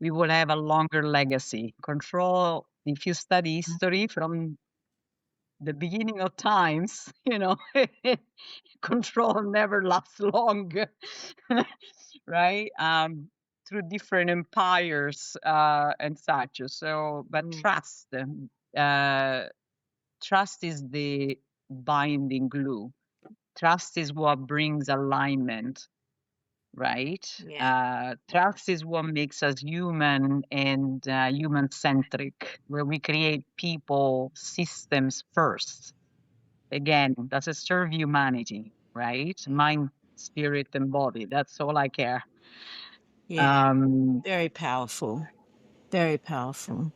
we will have a longer legacy. Control, if you study history from the beginning of times, control never lasts long, right? Through different empires and such. So, but trust is the binding glue. Trust is what brings alignment, right? Yeah. Trust is what makes us human and human centric, where we create people, systems first. Again, does it serve humanity, right? Mind, spirit, and body. That's all I care. Yeah. Very powerful. Very powerful.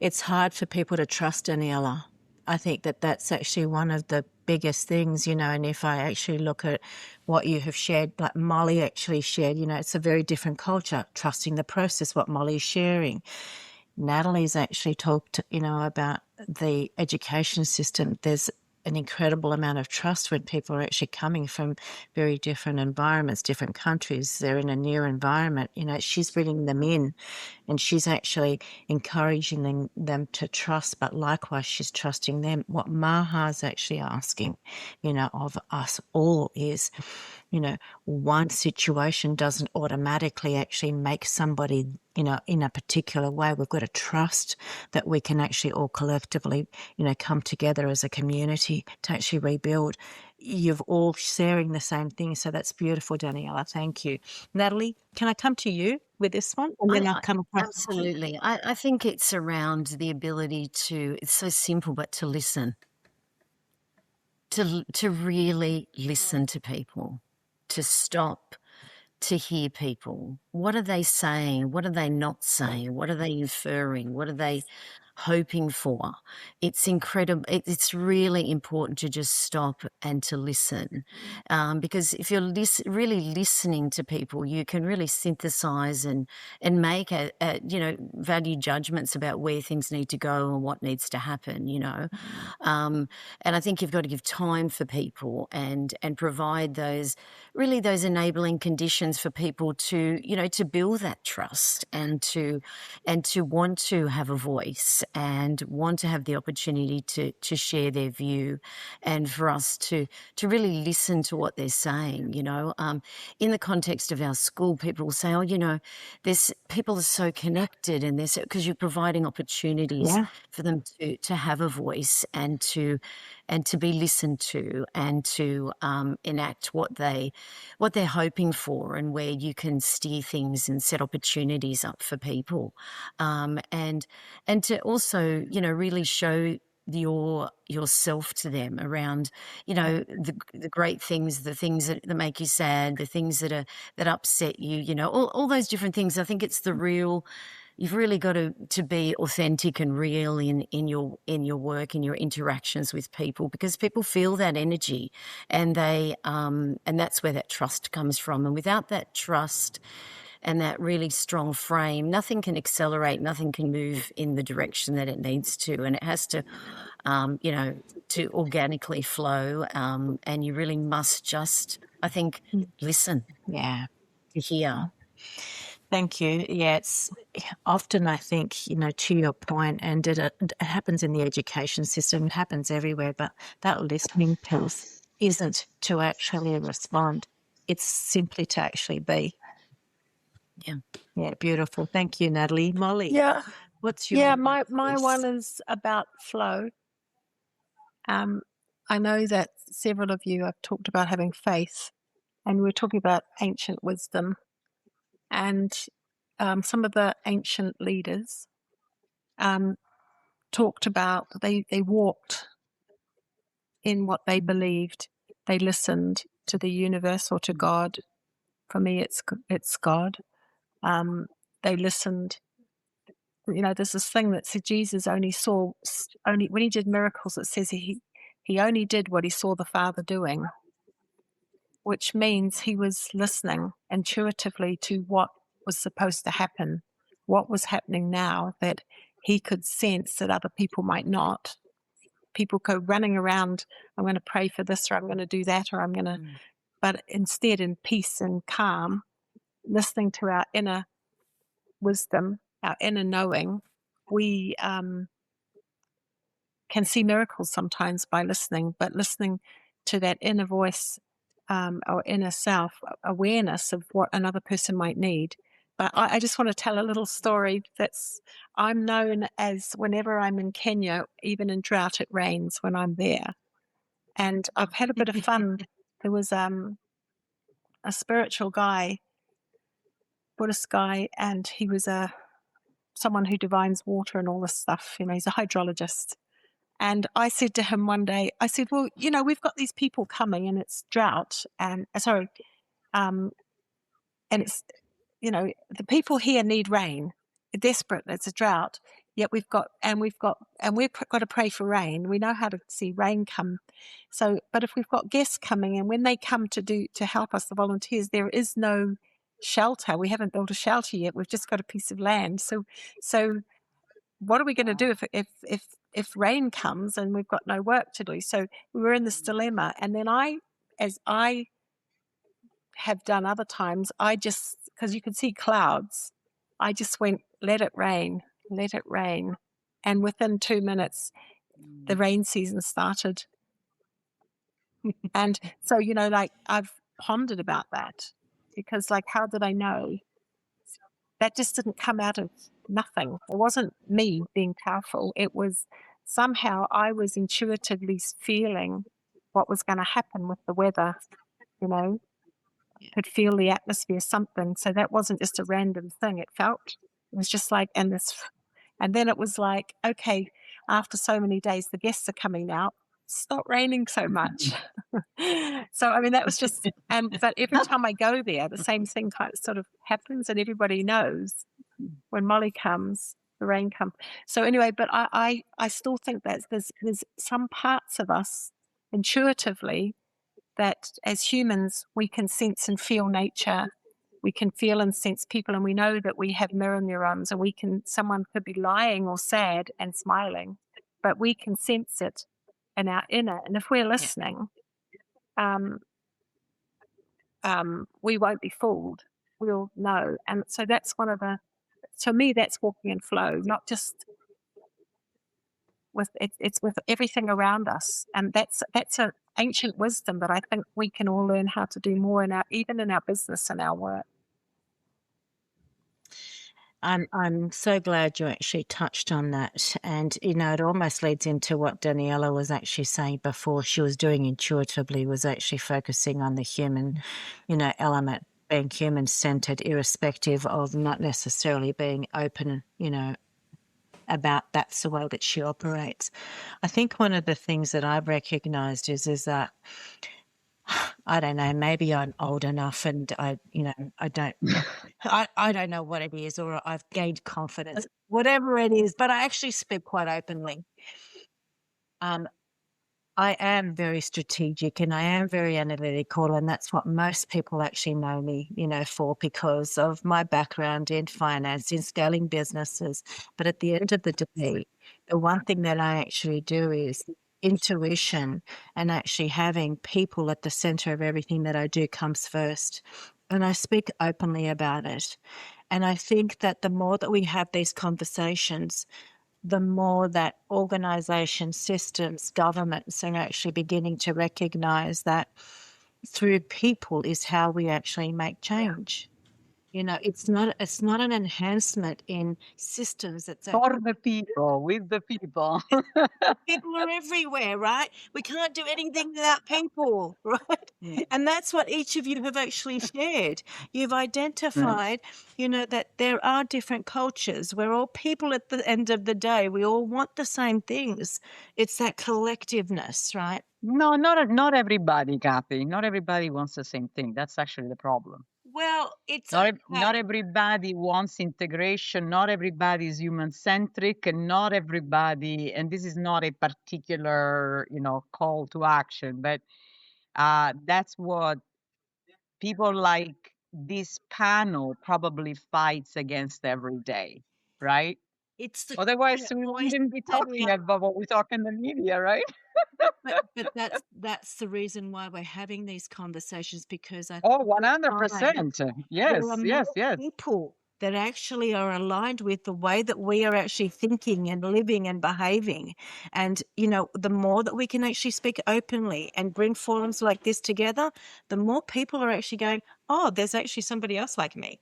It's hard for people to trust Daniela. I think that that's actually one of the biggest things, and if I actually look at what you have shared, like Molly actually shared, it's a very different culture, trusting the process, what Molly's sharing. Natalie's actually talked, about the education system. There's an incredible amount of trust when people are actually coming from very different environments, different countries. They're in a new environment. She's bringing them in, and she's actually encouraging them to trust, but likewise, she's trusting them. What Maha's actually asking, of us all is, one situation doesn't automatically actually make somebody, in a particular way. We've got to trust that we can actually all collectively, come together as a community to actually rebuild. You've all sharing the same thing. So that's beautiful, Daniela. Thank you. Natalie, can I come to you with this one? And then I'll come across. Absolutely. I think it's around the ability to, it's so simple, but to listen. To really listen to people, to stop, to hear people. What are they saying? What are they not saying? What are they inferring? What are they hoping for? It's incredible. It's really important to just stop and to listen, because if you're really listening to people, you can really synthesize and make value judgments about where things need to go and what needs to happen. And I think you've got to give time for people and provide those enabling conditions for people to to build that trust and to want to have a voice and want to have the opportunity to share their view, and for us to really listen to what they're saying. In the context of our school, people will say, oh, there's people are so connected, and there's because you're providing opportunities for them to have a voice and to be listened to and to enact what they're hoping for, and where you can steer things and set opportunities up for people, and to also really show yourself to them around the great things, the things that make you sad, the things that upset you, all those different things. I think it's the real you've really got to be authentic and real in your work, in your interactions with people, because people feel that energy, and and that's where that trust comes from. And without that trust and that really strong frame, nothing can accelerate, nothing can move in the direction that it needs to, and it has to, to organically flow. And you really must just, I think, listen. Yeah. To hear. Thank you. Yeah, it's often, I think, to your point, and it happens in the education system, it happens everywhere, but that listening piece isn't to actually respond. It's simply to actually be. Yeah. Yeah, beautiful. Thank you, Natalie. Molly. Yeah. What's your Yeah, my one is about flow. I know that several of you have talked about having faith, and we're talking about ancient wisdom, and some of the ancient leaders talked about they walked in what they believed. They listened to the universe or to God. For me, it's God. They listened. There's this thing that said Jesus only when he did miracles. It says he only did what he saw the Father doing, which means he was listening intuitively to what was supposed to happen, what was happening now that he could sense that other people might not. People go running around, I'm going to pray for this, or I'm going to do that, or I'm going to, but instead in peace and calm, listening to our inner wisdom, our inner knowing, we can see miracles sometimes by listening, but listening to that inner voice or inner self awareness of what another person might need. But I just want to tell a little story I'm known as, whenever I'm in Kenya, even in drought, it rains when I'm there. And I've had a bit of fun. There was a spiritual guy, Buddhist guy, and he was someone who divines water and all this stuff. He's a hydrologist. And I said to him one day, I said, well, we've got these people coming and it's drought and and it's, the people here need rain. They're desperate. It's a drought. Yet we've got to pray for rain. We know how to see rain come. So, but if we've got guests coming, and when they come to help us, the volunteers, there is no shelter. We haven't built a shelter yet. We've just got a piece of land. So what are we going to do if rain comes and we've got no work to do? So we were in this dilemma. And then as I have done other times, because you could see clouds, I just went, let it rain, let it rain. And within 2 minutes, the rain season started. And so, I've pondered about that, because how did I know? That just didn't come out of nothing. It wasn't me being powerful. It was somehow I was intuitively feeling what was going to happen with the weather, could feel the atmosphere, something. So that wasn't just a random thing. It was just like, and then it was like, okay, after so many days, the guests are coming now. Stop raining so much. So, that was just, but every time I go there, the same thing kind of sort of happens, and everybody knows when Molly comes, the rain comes. So anyway, but I still think that there's some parts of us intuitively that as humans, we can sense and feel nature. We can feel and sense people, and we know that we have mirror neurons, and someone could be lying or sad and smiling, but we can sense it in our inner. And if we're listening, we won't be fooled. We'll know. And so that's to me, that's walking in flow, not just it's with everything around us. And that's an ancient wisdom that I think we can all learn how to do more even in our business and our work. I'm so glad you actually touched on that. And, it almost leads into what Daniela was actually saying before. She was doing intuitively, was actually focusing on the human, element, being human-centered, irrespective of not necessarily being open, about that's the way that she operates. I think one of the things that I've recognized is that I don't know, maybe I'm old enough and I don't know what it is, or I've gained confidence, whatever it is, but I actually speak quite openly. I am very strategic and I am very analytical, and that's what most people actually know me, for, because of my background in finance, in scaling businesses. But at the end of the day, the one thing that I actually do is intuition, and actually having people at the center of everything that I do comes first. And I speak openly about it. And I think that the more that we have these conversations, the more that organizations, systems, governments are actually beginning to recognize that through people is how we actually make change. It's not an enhancement in systems. It's For the people, with the people. people are everywhere, right? We can't do anything without people, right? And that's what each of you have actually shared. You've identified, that there are different cultures. We're all people at the end of the day. We all want the same things. It's that collectiveness, right? No, not everybody, Kathy. Not everybody wants the same thing. That's actually the problem. Well, it's Not everybody wants integration. Not everybody is human centric, and not everybody. And this is not a particular, call to action, but that's what people like this panel probably fights against every day, right? it's the Otherwise, we wouldn't be talking about what we talk in the media, right? but that's the reason why we're having these conversations, because I Oh, 100%. Yes, there are yes, more yes. people that actually are aligned with the way that we are actually thinking and living and behaving. And, the more that we can actually speak openly and bring forums like this together, the more people are actually going, oh, there's actually somebody else like me.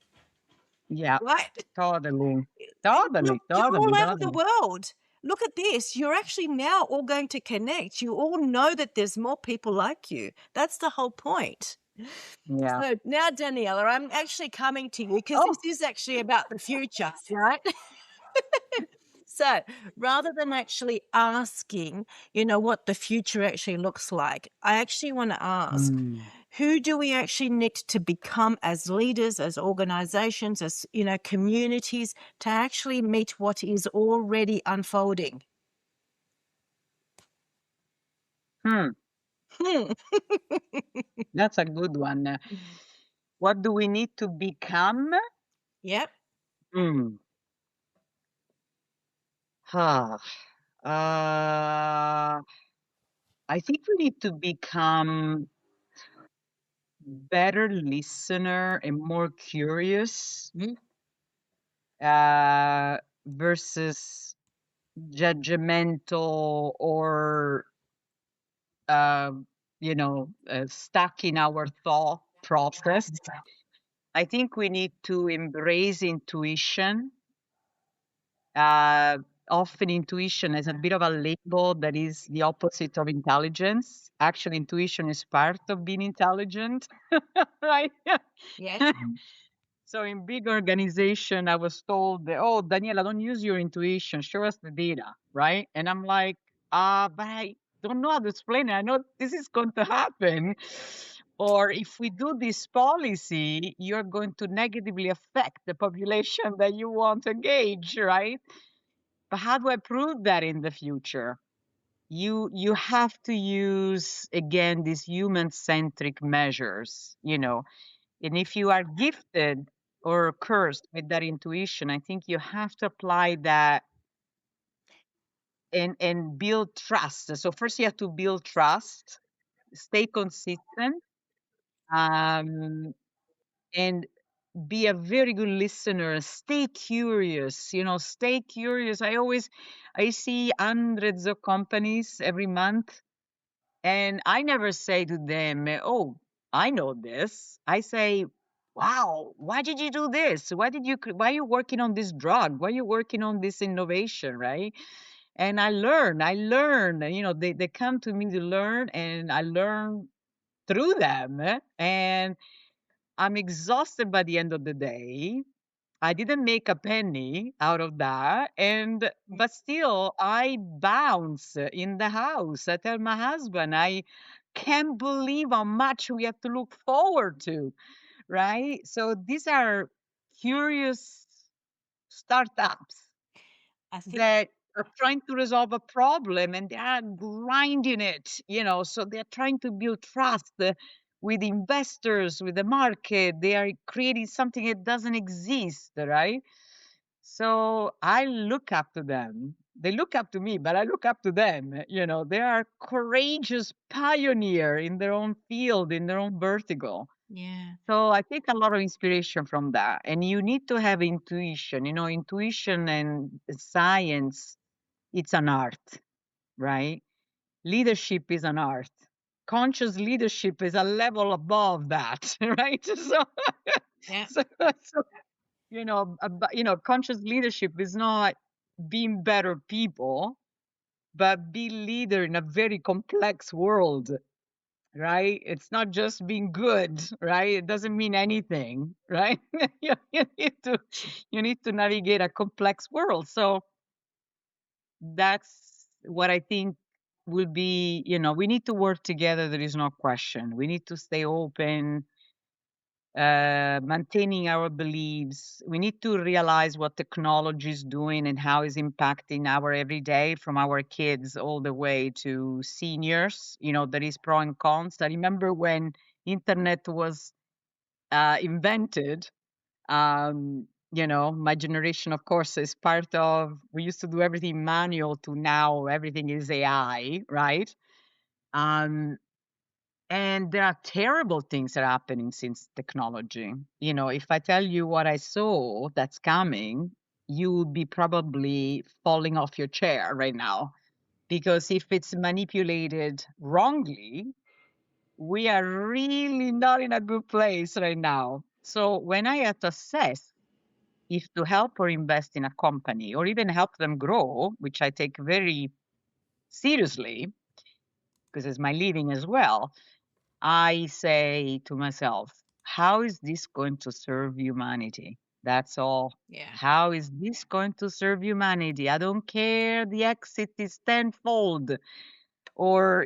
Yeah, Right? totally. You're all over the world. Look at this. You're actually now all going to connect. You all know that there's more people like you. That's the whole point. Yeah. So now, Daniela, I'm actually coming to you because this is actually about the future, right? So rather than actually asking, what the future actually looks like, I actually want to ask, who do we actually need to become as leaders, as organizations, as, communities, to actually meet what is already unfolding? That's a good one. What do we need to become? Yep. Hmm. Huh. I think we need to become better listener and more curious versus judgmental or stuck in our thought process. I think we need to embrace intuition. Often intuition is a bit of a label that is the opposite of intelligence. Actually, intuition is part of being intelligent, right? Yes. So in big organization, I was told that, oh, Daniela, don't use your intuition. Show us the data, right? And I'm like, but I don't know how to explain it. I know this is going to happen. Or if we do this policy, you're going to negatively affect the population that you want to engage, right? But how do I prove that in the future? You have to use again these human-centric measures, and if you are gifted or cursed with that intuition, I think you have to apply that and build trust. So first you have to build trust, stay consistent, and be a very good listener. Stay curious, stay curious. I see hundreds of companies every month, and I never say to them, oh, I know this. I say, wow, why did you do this? Why are you working on this drug? Why are you working on this innovation, right? And I learn, they come to me to learn, and I learn through them. And I'm exhausted by the end of the day. I didn't make a penny out of that. But still I bounce in the house. I tell my husband, can't believe how much we have to look forward to, right? So these are curious startups I think, that are trying to resolve a problem and they are grinding it, so they're trying to build trust with investors, with the market. They are creating something that doesn't exist, right? So I look up to them. They look up to me, but I look up to them. They are courageous pioneer in their own field, in their own vertical. yeah, So I take a lot of inspiration from that. And you need to have intuition. Intuition and science, it's an art, right? Leadership is an art. Conscious leadership is a level above that, right? So, yeah, so conscious leadership is not being better people, but be leader in a very complex world, right? It's not just being good, right? It doesn't mean anything, right? You need to navigate a complex world. So that's what I think will be, we need to work together. There is no question. We need to stay open, maintaining our beliefs. We need to realize what technology is doing and how it's impacting our everyday, from our kids all the way to seniors. There is pro and cons. I remember when internet was invented. My generation, of course, is part of. We used to do everything manual to now everything is AI, right? Um, and there are terrible things that are happening since technology. If I tell you what I saw that's coming, you will be probably falling off your chair right now. Because if it's manipulated wrongly, we are really not in a good place right now. So when I have to assess if to help or invest in a company or even help them grow, which I take very seriously because it's my living as well, I say to myself, how is this going to serve humanity? That's all. yeah. How is this going to serve humanity? I don't care the exit is tenfold. Or,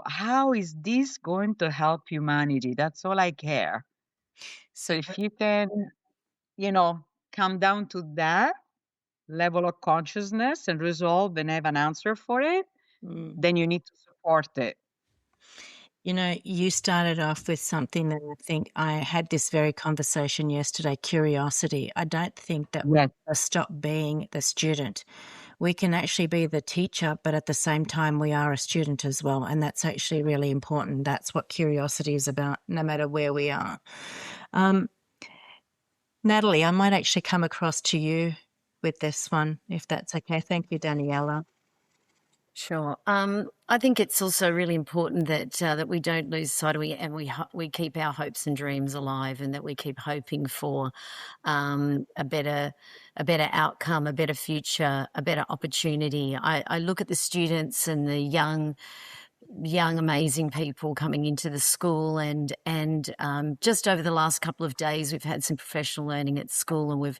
how is this going to help humanity? That's all I care. So So, if you can, you know, come down to that level of consciousness and resolve and have an answer for it, mm, then you need to support it. you started off with something that I think I had this very conversation yesterday, curiosity. I don't think that we Yes. stop being the student. We can actually be the teacher, but at the same time, we are a student as well. And that's actually really important. That's what curiosity is about, no matter where we are. Natalie, I might actually come across to you with this one, if that's okay. Thank you, Daniela. Sure. I think it's also really important that we don't lose sight of we keep our hopes and dreams alive, and that we keep hoping for a better outcome, a better future, a better opportunity. I look at the students and the young amazing people coming into the school, and just over the last couple of days we've had some professional learning at school, and we've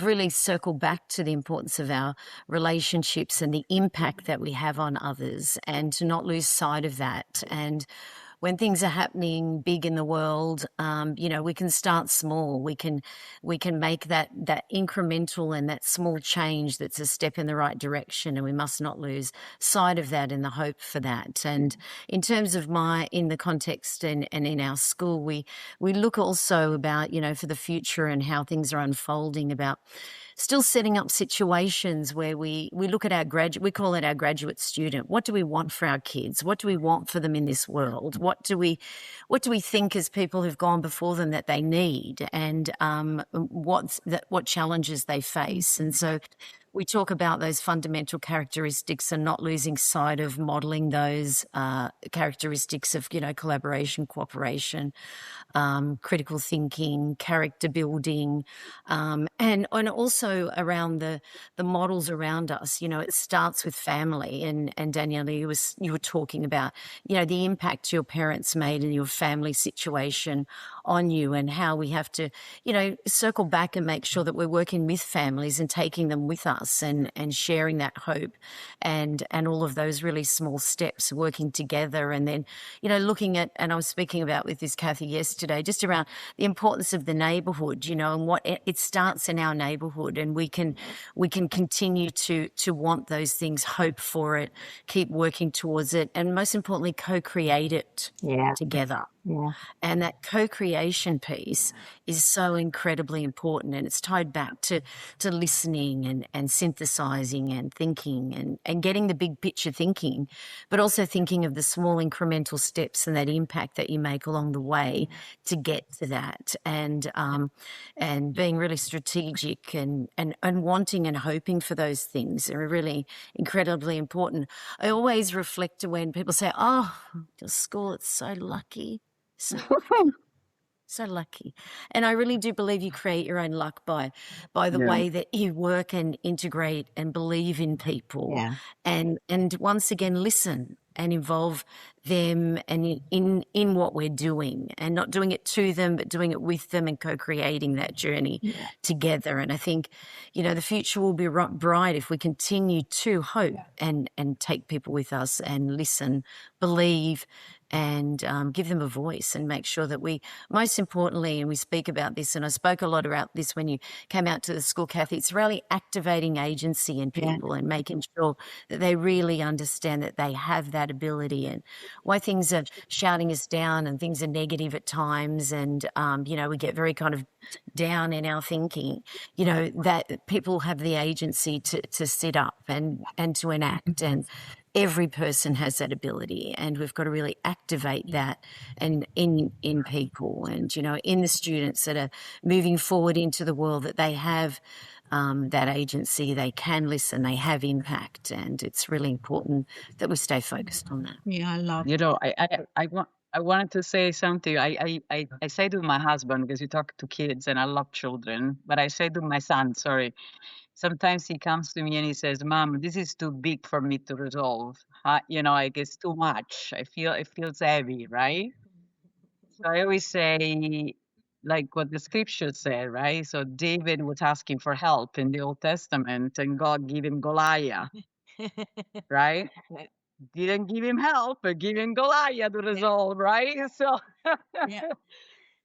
really circled back to the importance of our relationships and the impact that we have on others, and to not lose sight of that. And when things are happening big in the world, we can start small. We can make that incremental and that small change that's a step in the right direction, and we must not lose sight of that and the hope for that. And in terms of in the context and in our school, we look also about, for the future and how things are unfolding, about still setting up situations where we look at we call it our graduate student. What do we want for our kids? What do we want for them in this world? What do we think as people who've gone before them that they need, and what challenges they face? And so we talk about those fundamental characteristics and not losing sight of modeling those characteristics of, collaboration, cooperation, critical thinking, character building, and also around the models around us. It starts with family, and Danielle, you were talking about, the impact your parents made in your family situation on you, and how we have to, circle back and make sure that we're working with families and taking them with us, and sharing that hope, and all of those really small steps working together. And then, looking at, and I was speaking about with this Cathy yesterday, just around the importance of the neighborhood, and what it starts in our neighborhood, and we can continue to want those things, hope for it, keep working towards it, and most importantly, co-create it together. Yeah. And that co-creation piece is so incredibly important, and it's tied back to listening and synthesizing and thinking and getting the big picture thinking, but also thinking of the small incremental steps and that impact that you make along the way to get to that, and being really strategic and wanting and hoping for those things are really incredibly important. I always reflect to when people say, "Oh, your school, it's so lucky." So lucky. And I really do believe you create your own luck by the way that you work and integrate and believe in people, and once again listen and involve them and in what we're doing, and not doing it to them, but doing it with them and co-creating that journey together. And I think, the future will be bright if we continue to hope and take people with us and listen, believe, and give them a voice, and make sure that we, most importantly, and we speak about this, and I spoke a lot about this when you came out to the school, Cathy, it's really activating agency in people and making sure that they really understand that they have that ability, and why things are shouting us down and things are negative at times, and, we get very kind of down in our thinking, that people have the agency to sit up and to enact, and every person has that ability, and we've got to really activate that, and in people, and in the students that are moving forward into the world, that they have that agency, they can listen, they have impact, and it's really important that we stay focused on that. Yeah, I love I wanted to say something. I say to my husband, because we talk to kids and I love children, but I say to my son, sorry, sometimes he comes to me and he says, "Mom, this is too big for me to resolve. Like it's too much. It feels heavy, right?" So I always say, like what the scripture said, right? So David was asking for help in the Old Testament, and God gave him Goliath, right? Didn't give him help, but give him Goliath to resolve, right? So,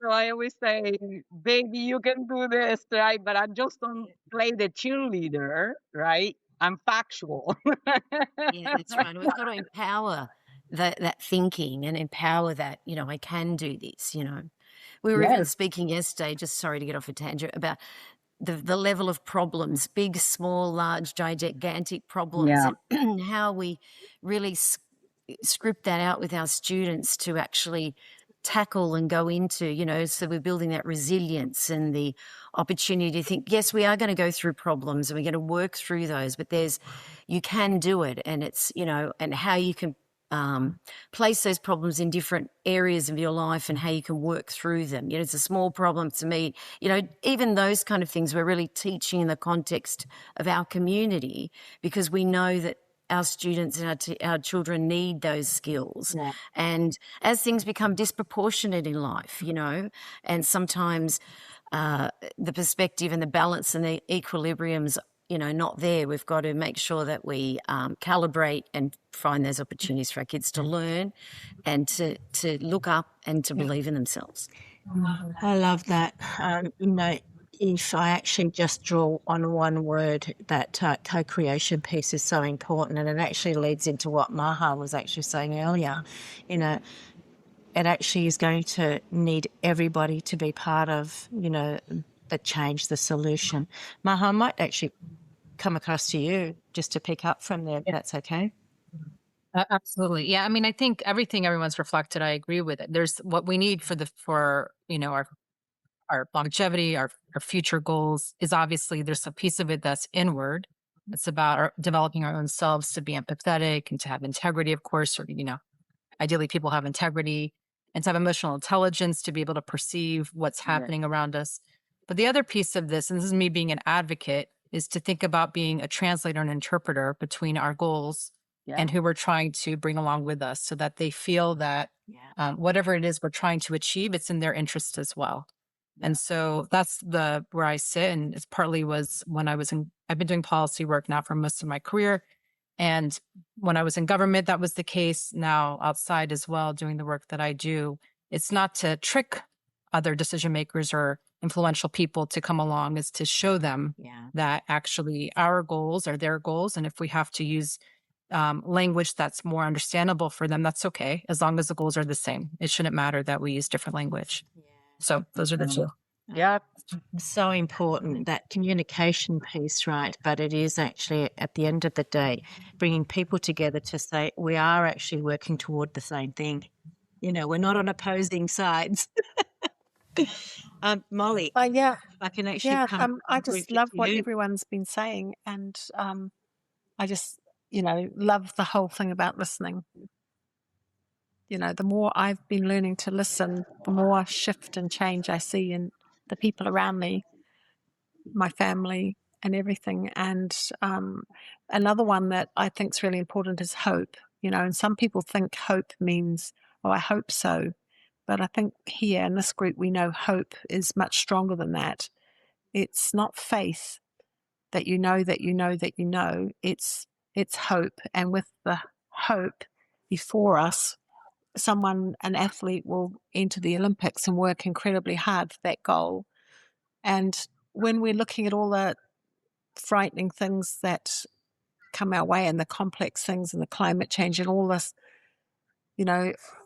so I always say, "Baby, you can do this, right?" But I just don't play the cheerleader, right? I'm factual. Yeah, that's right. We've got to empower that thinking, and empower that, I can do this. We were even Yes. speaking yesterday, just sorry to get off a tangent, about the level of problems, big, small, large, gigantic problems, Yeah. and how we really script that out with our students to actually tackle and go into, so we're building that resilience and the opportunity to think, yes, we are going to go through problems and we're going to work through those, but you can do it, and it's, and how you can place those problems in different areas of your life, and how you can work through them. It's a small problem to me, even those kind of things we're really teaching in the context of our community, because we know that our students and our children need those skills. And as things become disproportionate in life, and sometimes the perspective and the balance and the equilibrium's not there, we've got to make sure that we calibrate and find those opportunities for our kids to learn and to look up and to believe in themselves. I love that. If I actually just draw on one word, that co-creation piece is so important, and it actually leads into what Maha was actually saying earlier. It actually is going to need everybody to be part of, the change, the solution. Maha, I might actually come across to you just to pick up from there, if that's okay. Absolutely. Yeah. I mean, I think everything everyone's reflected, I agree with it. There's what we need for our longevity, our future goals is obviously there's a piece of it that's inward. It's about developing our own selves to be empathetic and to have integrity, of course, or, ideally people have integrity and to have emotional intelligence to be able to perceive what's happening around us. But the other piece of this, and this is me being an advocate, is to think about being a translator and interpreter between our goals and who we're trying to bring along with us, so that they feel that whatever it is we're trying to achieve, it's in their interest as well. And so that's where I sit. And it's partly was when I've been doing policy work now for most of my career. And when I was in government, that was the case. Now outside as well, doing the work that I do, it's not to trick other decision makers or influential people to come along, is to show them that actually our goals are their goals. And if we have to use language that's more understandable for them, that's okay, as long as the goals are the same. It shouldn't matter that we use different language. So those are the two. Yeah. So important, that communication piece, right? But it is actually, at the end of the day, bringing people together to say, we are actually working toward the same thing. We're not on opposing sides. Molly, Yeah, I can actually yeah. come I just briefly love to what you. everyone's been saying, and I just, love the whole thing about listening. The more I've been learning to listen, the more shift and change I see in the people around me, my family, and everything. And another one that I think is really important is hope. And some people think hope means, oh, I hope so. But I think here in this group, we know hope is much stronger than that. It's not faith that you know that you know that you know. It's hope. And with the hope before us, an athlete will enter the Olympics and work incredibly hard for that goal. And when we're looking at all the frightening things that come our way and the complex things and the climate change and all this,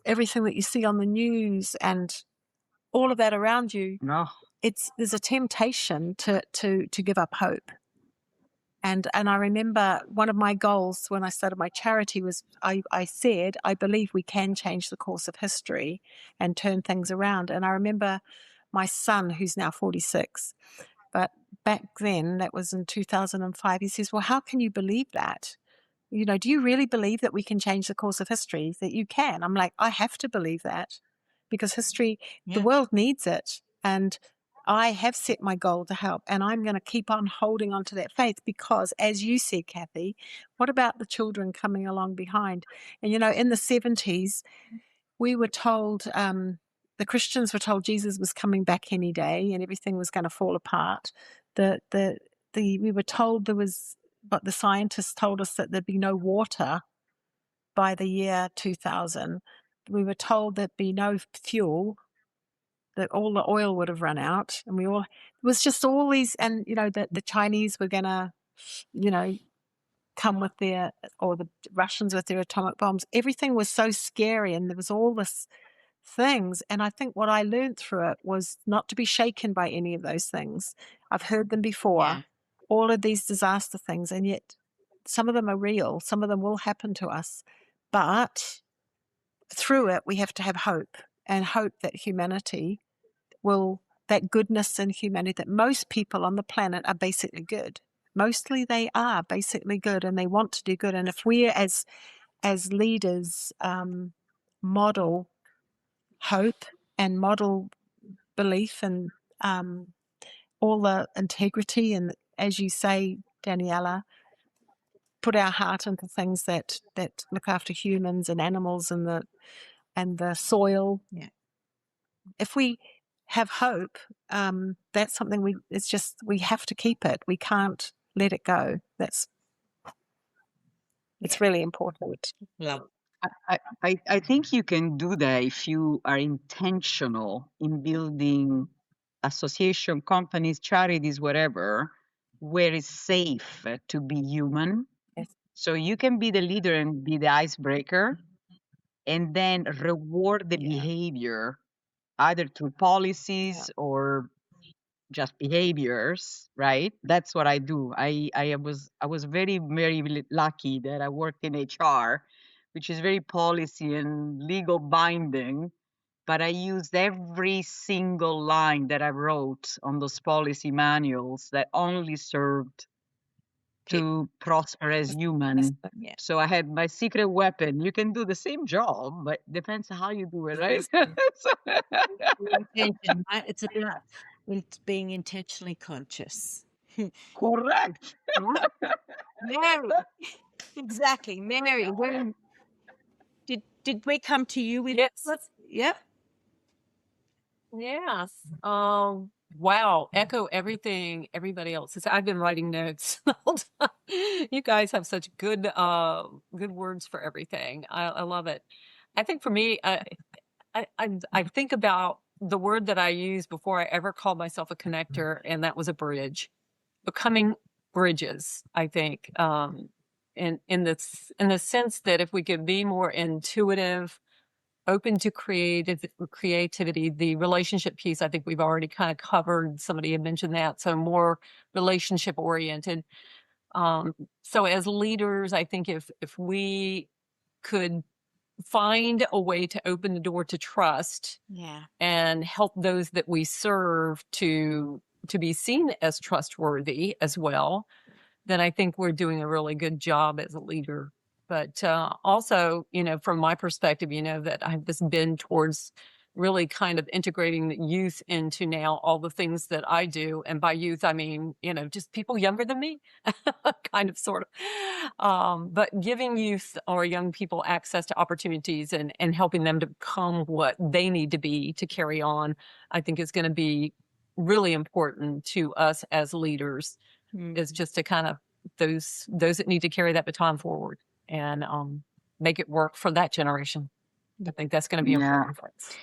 everything that you see on the news and all of that around you, there's a temptation to give up hope. And I remember one of my goals when I started my charity was I said, I believe we can change the course of history and turn things around. And I remember my son, who's now 46, but back then, that was in 2005, he says, well, how can you believe that? Do you really believe that we can change the course of history, that you can? I'm like, I have to believe that, because history, the world needs it. And I have set my goal to help, and I'm going to keep on holding on to that faith, because as you said, Cathy, what about the children coming along behind? And, in the 70s, we were told, the Christians were told Jesus was coming back any day and everything was going to fall apart. We were told but the scientists told us that there'd be no water by the year 2000. We were told there'd be no fuel, that all the oil would have run out, and it was just all these, and that the Chinese were gonna, come with or the Russians with their atomic bombs. Everything was so scary, and there was all this things. And I think what I learned through it was not to be shaken by any of those things. I've heard them before, all of these disaster things, and yet some of them are real. Some of them will happen to us, but through it, we have to have hope, and hope that humanity that goodness in humanity, that most people on the planet are basically good. Mostly they are basically good, and they want to do good. And if we as leaders model hope and model belief and all the integrity, and as you say, Daniela, put our heart into things that look after humans and animals and the soil. If we have hope, that's something we have to keep it. We can't let it go. It's really important. I think you can do that if you are intentional in building association, companies, charities, whatever, where it's safe to be human. Yes. So you can be the leader and be the icebreaker, and then reward the behavior, either through policies or just behaviors, right? That's what I do. I was very, very lucky that I worked in HR, which is very policy and legal binding, but I used every single line that I wrote on those policy manuals that only served to prosper as human. So I had my secret weapon. You can do the same job, but depends how you do it, right? Intention, right? It's about being intentionally conscious. Correct. Mary. Exactly. Mary, when did we come to you with Yes. Yep. Yes. Wow. Echo everything everybody else says. I've been writing notes the whole time. You guys have such good words for everything. I love it. I think for me, I think about the word that I used before I ever called myself a connector, and that was a bridge. Becoming bridges, I think. In the sense that if we could be more intuitive, open to creativity, the relationship piece, I think we've already kind of covered. Somebody had mentioned that. So more relationship oriented. So as leaders, I think if we could find a way to open the door to trust Yeah. and help those that we serve to be seen as trustworthy as well, then I think we're doing a really good job as a leader. But also, from my perspective, that I have this bend towards really kind of integrating the youth into now all the things that I do. And by youth, I mean, just people younger than me, kind of, sort of. But giving youth or young people access to opportunities and helping them to become what they need to be to carry on, I think is going to be really important to us as leaders. Is just to kind of those that need to carry that baton forward and make it work for that generation. I think that's going to be important for us.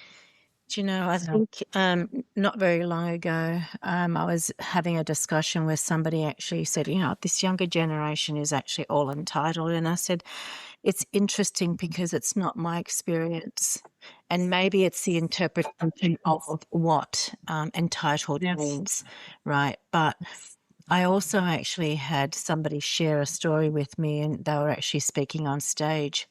Do you know, I think not very long ago, I was having a discussion where somebody actually said, this younger generation is actually all entitled. And I said, it's interesting because it's not my experience. And maybe it's the interpretation of what entitled means, right? But I also actually had somebody share a story with me, and they were actually speaking on stage.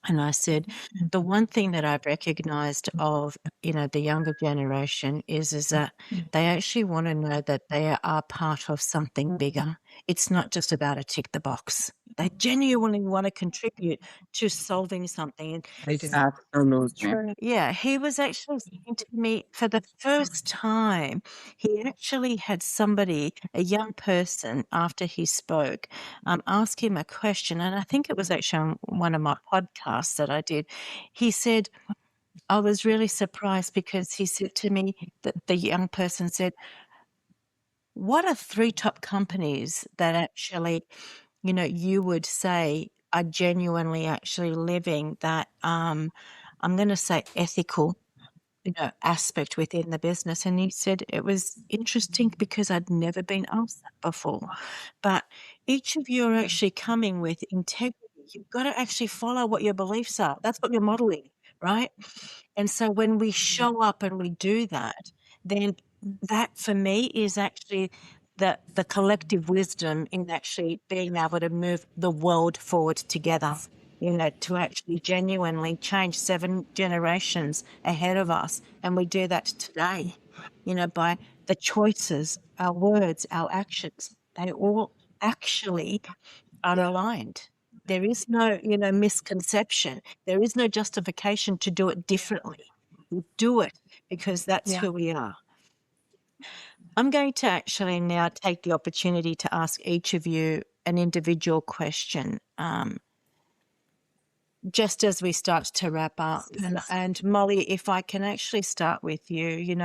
And I said, the one thing that I've recognized of, the younger generation is that they actually want to know that they are part of something bigger. It's not just about a tick the box. They genuinely want to contribute to solving something. Absolutely. Yeah, he was actually saying to me for the first time, he actually had somebody, a young person, after he spoke, ask him a question. And I think it was actually on one of my podcasts that I did. He said, I was really surprised because he said to me that the young person said, what are 3 top companies that actually, you would say are genuinely actually living that, I'm going to say ethical, aspect within the business? And he said it was interesting because I'd never been asked that before. But each of you are actually coming with integrity. You've got to actually follow what your beliefs are. That's what you're modeling, right? And so when we show up and we do that, then that for me is actually the collective wisdom in actually being able to move the world forward together, to actually genuinely change 7 generations ahead of us. And we do that today, by the choices, our words, our actions. They all actually are aligned. There is no, misconception. There is no justification to do it differently. We do it because that's who we are. I'm going to actually now take the opportunity to ask each of you an individual question, just as we start to wrap up. And Molly, if I can actually start with you,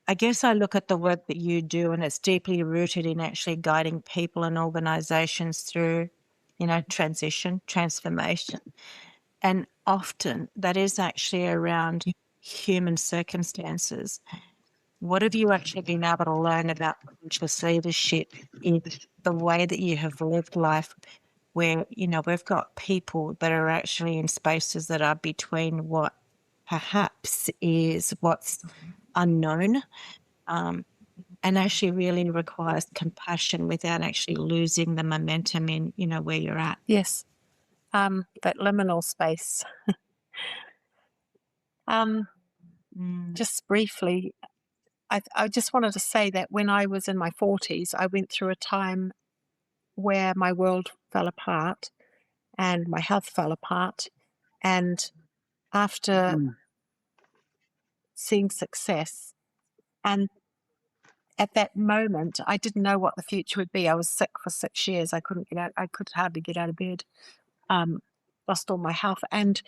I guess I look at the work that you do, and it's deeply rooted in actually guiding people and organizations through, transition, transformation. And often that is actually around human circumstances. What have you actually been able to learn about conscious leadership in the way that you have lived life, where, we've got people that are actually in spaces that are between what perhaps is what's unknown, and actually really requires compassion without actually losing the momentum in, where you're at? Yes. That liminal space. Just briefly, I just wanted to say that when I was in my 40s, I went through a time where my world fell apart and my health fell apart. And after seeing success and at that moment, I didn't know what the future would be. I was sick for 6 years. I couldn't get out. I could hardly get out of bed. Lost all my health, and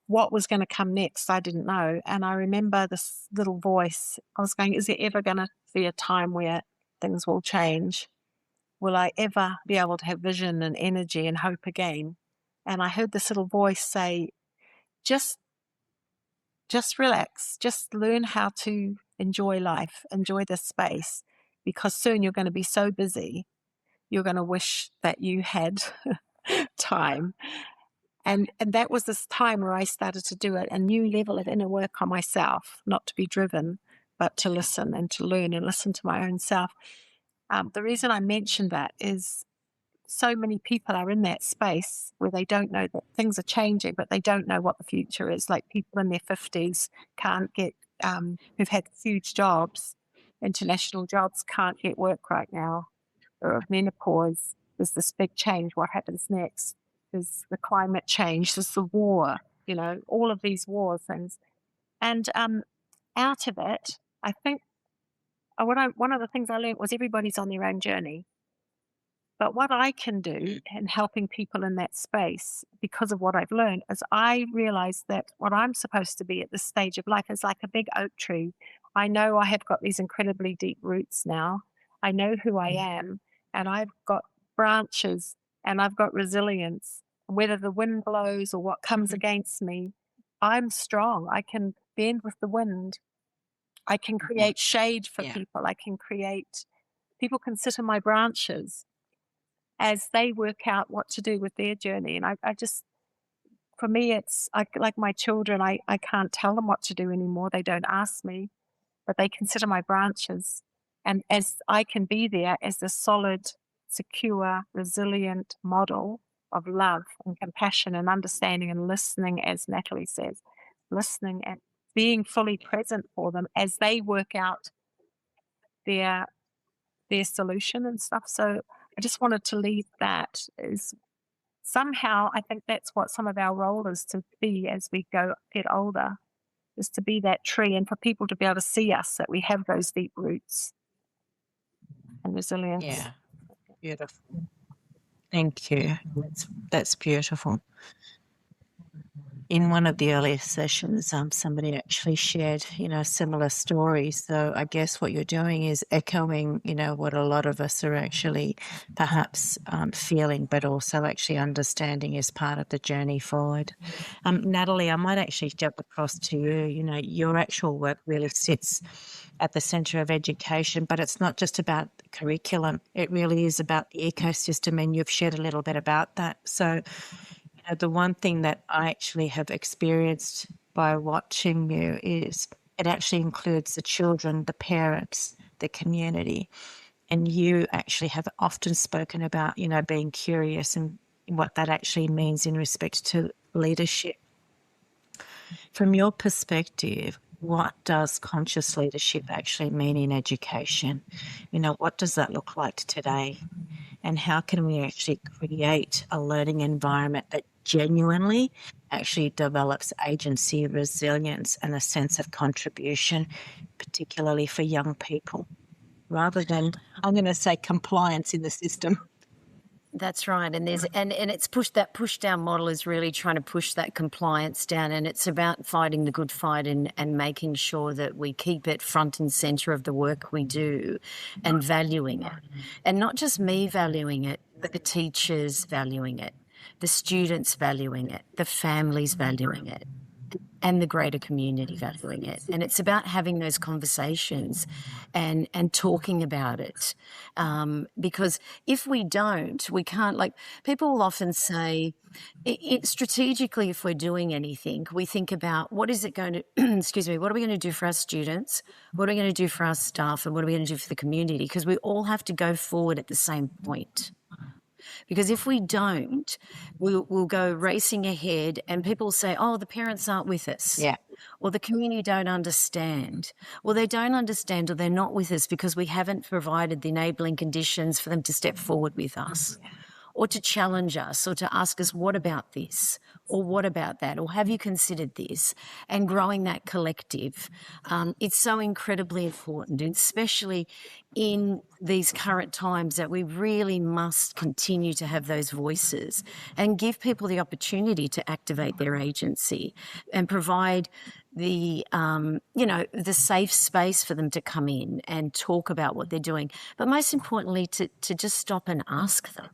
what was going to come next, I didn't know. And I remember this little voice. I was going, is there ever going to be a time where things will change? Will I ever be able to have vision and energy and hope again? And I heard this little voice say, just relax, just learn how to enjoy life, enjoy this space, because soon you're going to be so busy, you're going to wish that you had time. And that was this time where I started to do a new level of inner work on myself, not to be driven, but to listen and to learn and listen to my own self. The reason I mention that is so many people are in that space where they don't know that things are changing, but they don't know what the future is. Like people in their 50s can't get, who've had huge jobs, international jobs, can't get work right now. Or of menopause, there's this big change. What happens next? There's the climate change, there's the war, all of these war things. And out of it, I think one of the things I learned was everybody's on their own journey. But what I can do in helping people in that space, because of what I've learned, is I realize that what I'm supposed to be at this stage of life is like a big oak tree. I know I have got these incredibly deep roots now. I know who I am, and I've got branches, and I've got resilience. Whether the wind blows or what comes against me, I'm strong. I can bend with the wind. I can create shade for people. People can sit in my branches as they work out what to do with their journey. And I just, for me, it's like my children, I can't tell them what to do anymore. They don't ask me, but they consider my branches. And as I can be there as a solid, secure, resilient model of love and compassion and understanding and listening, as Natalie says, listening and being fully present for them as they work out their solution and stuff. So I just wanted to leave that is somehow I think that's what some of our role is to be as we get older, is to be that tree and for people to be able to see us, that we have those deep roots and resilience. Yeah, beautiful. Thank you. That's beautiful. In one of the earlier sessions, somebody actually shared, a similar story. So I guess what you're doing is echoing, what a lot of us are actually perhaps feeling, but also actually understanding as part of the journey forward. Natalie, I might actually jump across to you. Your actual work really sits at the centre of education, but it's not just about the curriculum. It really is about the ecosystem, and you've shared a little bit about that. So the one thing that I actually have experienced by watching you is it actually includes the children, the parents, the community. And you actually have often spoken about, being curious and what that actually means in respect to leadership. From your perspective, what does conscious leadership actually mean in education? What does that look like today? And how can we actually create a learning environment that genuinely actually develops agency, resilience, and a sense of contribution, particularly for young people, rather than, I'm going to say, compliance in the system? That's right. And it's that push down model is really trying to push that compliance down. And it's about fighting the good fight and making sure that we keep it front and center of the work we do and valuing it. And not just me valuing it, but the teachers valuing it, the students valuing it, the families valuing it, and the greater community valuing it. And it's about having those conversations and talking about it. Because if we don't, we can't, like people will often say, strategically, if we're doing anything, we think about what is it going to, what are we going to do for our students? What are we going to do for our staff? And what are we going to do for the community? Because we all have to go forward at the same point. Because if we don't, we'll go racing ahead and people say, oh, the parents aren't with us. Yeah. Or the community don't understand. Well, they don't understand or they're not with us because we haven't provided the enabling conditions for them to step forward with us. or to challenge us or to ask us, what about this? Or what about that? Or have you considered this? And growing that collective. It's so incredibly important, especially in these current times, that we really must continue to have those voices and give people the opportunity to activate their agency and provide the the safe space for them to come in and talk about what they're doing, but most importantly to just stop and ask them.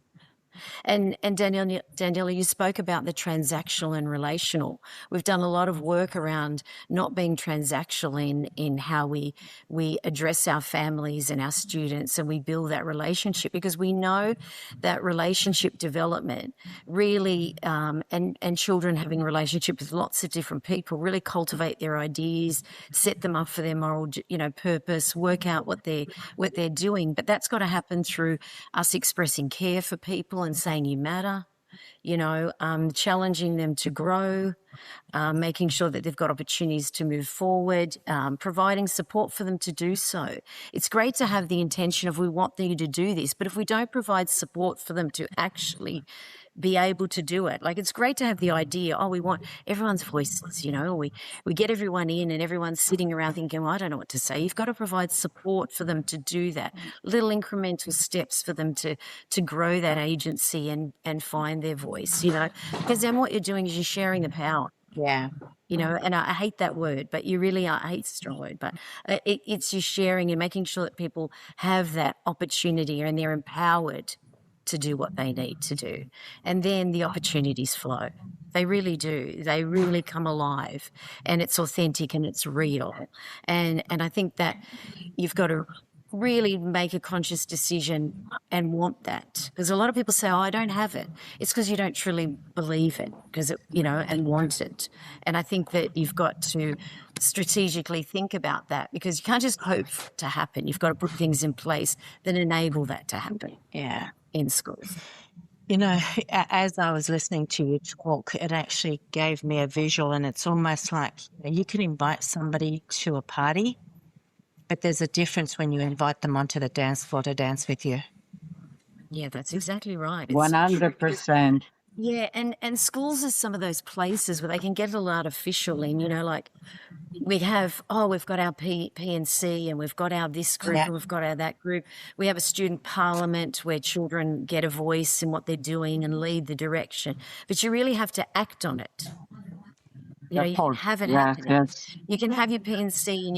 And Daniela, you spoke about the transactional and relational. We've done a lot of work around not being transactional in how we address our families and our students, and we build that relationship, because we know that relationship development really, and children having a relationship with lots of different people, really cultivate their ideas, set them up for their moral, purpose, work out what they're doing. But that's got to happen through us expressing care for people and saying you matter, challenging them to grow, making sure that they've got opportunities to move forward, providing support for them to do so. It's great to have the intention of we want you to do this, but if we don't provide support for them to actually be able to do it, like, it's great to have the idea, we want everyone's voices, we get everyone in and everyone's sitting around thinking, well, I don't know what to say. You've got to provide support for them to do that, little incremental steps for them to grow that agency and find their voice, because then what you're doing is you're sharing the power. Yeah. And I hate that word, but you really are. I hate a strong word, but it's you sharing and making sure that people have that opportunity and they're empowered to do what they need to do. And then the opportunities flow. They really do. They really come alive, and it's authentic and it's real. And I think that you've got to really make a conscious decision and want that, because a lot of people say, I don't have it. It's because you don't truly believe it, because and want it. And I think that you've got to strategically think about that, because you can't just hope for it to happen. You've got to put things in place that enable that to happen. Yeah. In schools. As I was listening to you talk, it actually gave me a visual, and it's almost like you can invite somebody to a party, but there's a difference when you invite them onto the dance floor to dance with you. Yeah, that's exactly right. 100%. Yeah, and schools are some of those places where they can get a little artificial in, like we have, we've got our PNC and we've got our this group and we've got our that group. We have a student parliament where children get a voice in what they're doing and lead the direction. But you really have to act on it. You can have it happening. Yes. You can have your PNC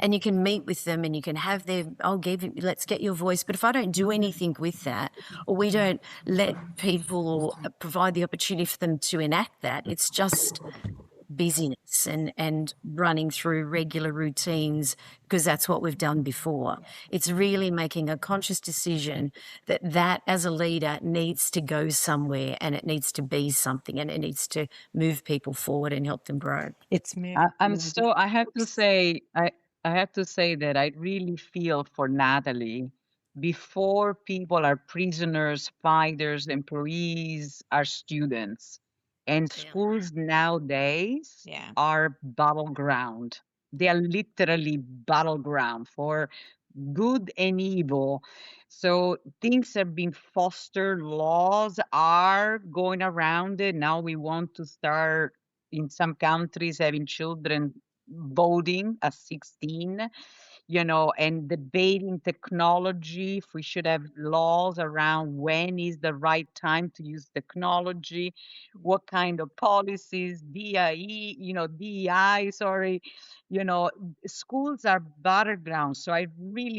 and you can meet with them and you can have let's get your voice. But if I don't do anything with that, or we don't let people or provide the opportunity for them to enact that, it's just busyness and running through regular routines, because that's what we've done before. It's really making a conscious decision that as a leader needs to go somewhere, and it needs to be something, and it needs to move people forward and help them grow. It's me. I have to say, I have to say that I really feel for Natalie. Before people are prisoners, fighters, employees, are students. And schools nowadays are battleground. They are literally battleground for good and evil. So things have been fostered, laws are going around it. Now we want to start in some countries having children voting at 16, and debating technology, if we should have laws around when is the right time to use technology, what kind of policies, DEI, sorry, schools are battlegrounds. So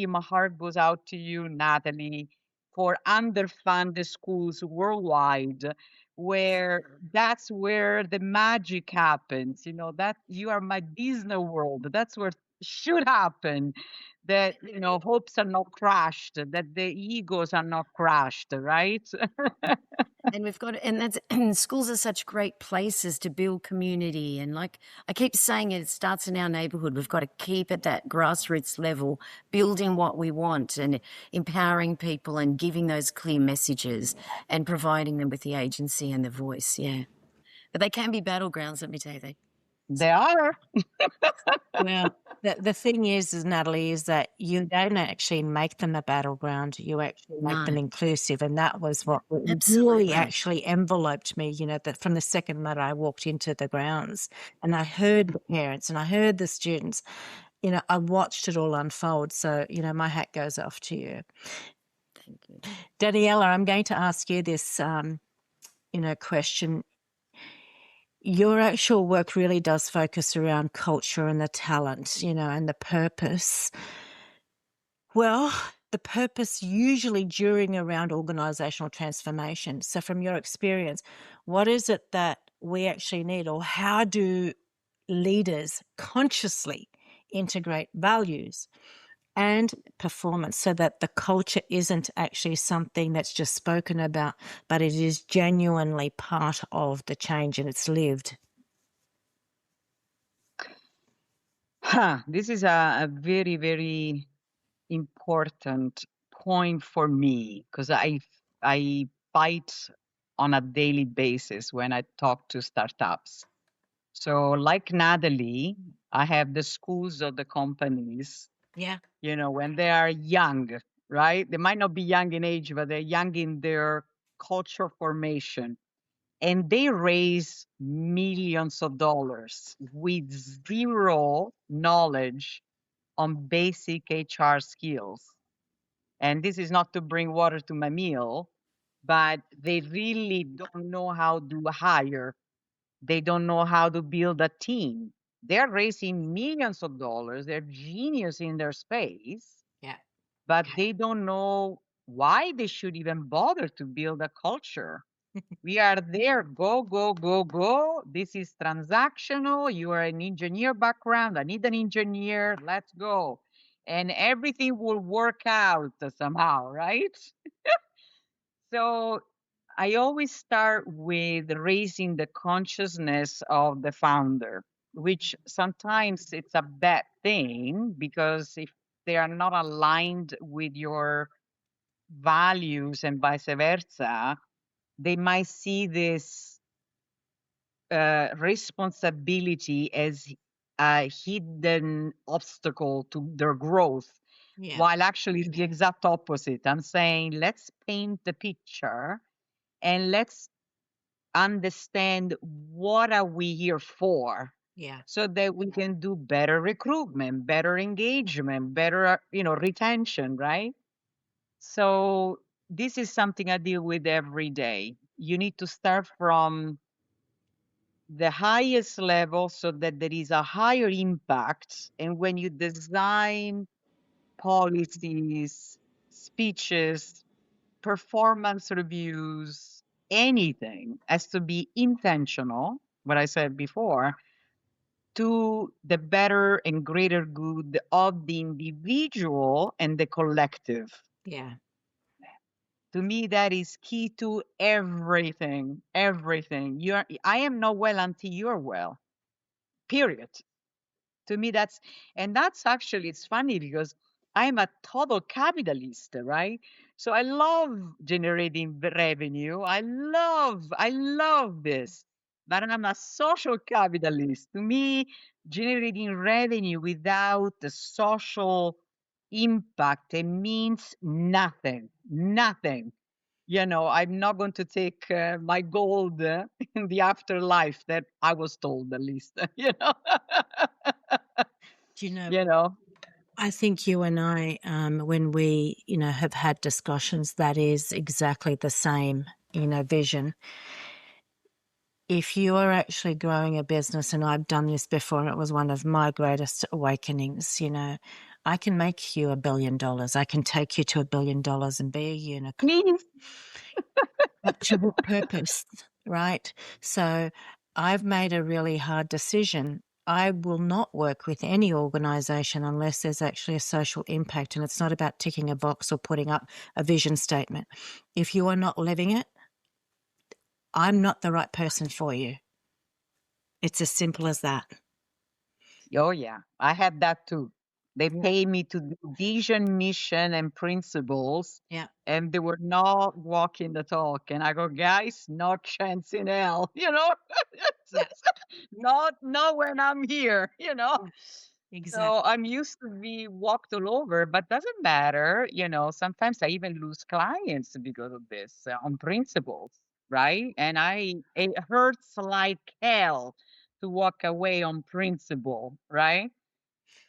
my heart goes out to you, Natalie, for underfunded schools worldwide, where that's where the magic happens, that you are my Disney world. That's where should happen, that hopes are not crushed, that the egos are not crushed, right? And and schools are such great places to build community. And like I keep saying, it starts in our neighborhood. We've got to keep at that grassroots level, building what we want and empowering people and giving those clear messages and providing them with the agency and the voice. Yeah. But they can be battlegrounds, let me tell you. They are. Well, the thing is, Natalie, is that you don't actually make them a battleground. You actually make them No. inclusive. And that was what really Absolutely. actually enveloped me, that from the second that I walked into the grounds and I heard the parents and I heard the students, I watched it all unfold. So, my hat goes off to you. Thank you. Daniela, I'm going to ask you this, question. Your actual work really does focus around culture and the talent, and the purpose. Well, the purpose usually during around organizational transformation. So from your experience, what is it that we actually need, or how do leaders consciously integrate values and performance so that the culture isn't actually something that's just spoken about, but it is genuinely part of the change and it's lived? This is a very, very important point for me because I fight on a daily basis when I talk to startups. So, like Natalie, I have the schools of the companies, Yeah. when they are young, right? They might not be young in age, but they're young in their culture formation. And they raise millions of dollars with zero knowledge on basic HR skills. And this is not to bring water to my meal, but they really don't know how to hire. They don't know how to build a team. They're raising millions of dollars. They're genius in their space, Yeah. but they don't know why they should even bother to build a culture. We are there, go, go, go, go. This is transactional. You are an engineer background. I need an engineer. Let's go. And everything will work out somehow, right? So I always start with raising the consciousness of the founder, which sometimes it's a bad thing because if they are not aligned with your values and vice versa, they might see this responsibility as a hidden obstacle to their growth, Yeah. while actually it's the exact opposite. I'm saying let's paint the picture and let's understand what are we here for, Yeah. so that we can do better recruitment, better engagement, better retention, right? So this is something I deal with every day. You need to start from the highest level so that there is a higher impact. And when you design policies, speeches, performance reviews, anything has to be intentional, what I said before, to the better and greater good of the individual and the collective. Yeah. To me, that is key to everything. Everything. I am not well until you're well. Period. To me, that's actually, it's funny because I'm a total capitalist, right? So I love generating the revenue. I love this. But I'm a social capitalist. To me, generating revenue without the social impact, it means nothing. Nothing. I'm not going to take my gold in the afterlife, that I was told, at least. Do you know, You know, I think you and I, when we, have had discussions, that is exactly the same, vision. If you are actually growing a business, and I've done this before, and it was one of my greatest awakenings, I can make you $1 billion. I can take you to $1 billion and be a unicorn. please. But to what purpose, right? So I've made a really hard decision. I will not work with any organization unless there's actually a social impact, and it's not about ticking a box or putting up a vision statement. If you are not living it, I'm not the right person for you. It's as simple as that. Oh, yeah. I had that too. They pay me to do vision, mission, and principles. Yeah. And they were not walking the talk. And I go, guys, no chance in hell, Yeah. not when I'm here, Exactly. So I'm used to be walked all over, but doesn't matter. Sometimes I even lose clients because of this on principles, right? And it hurts like hell to walk away on principle, right?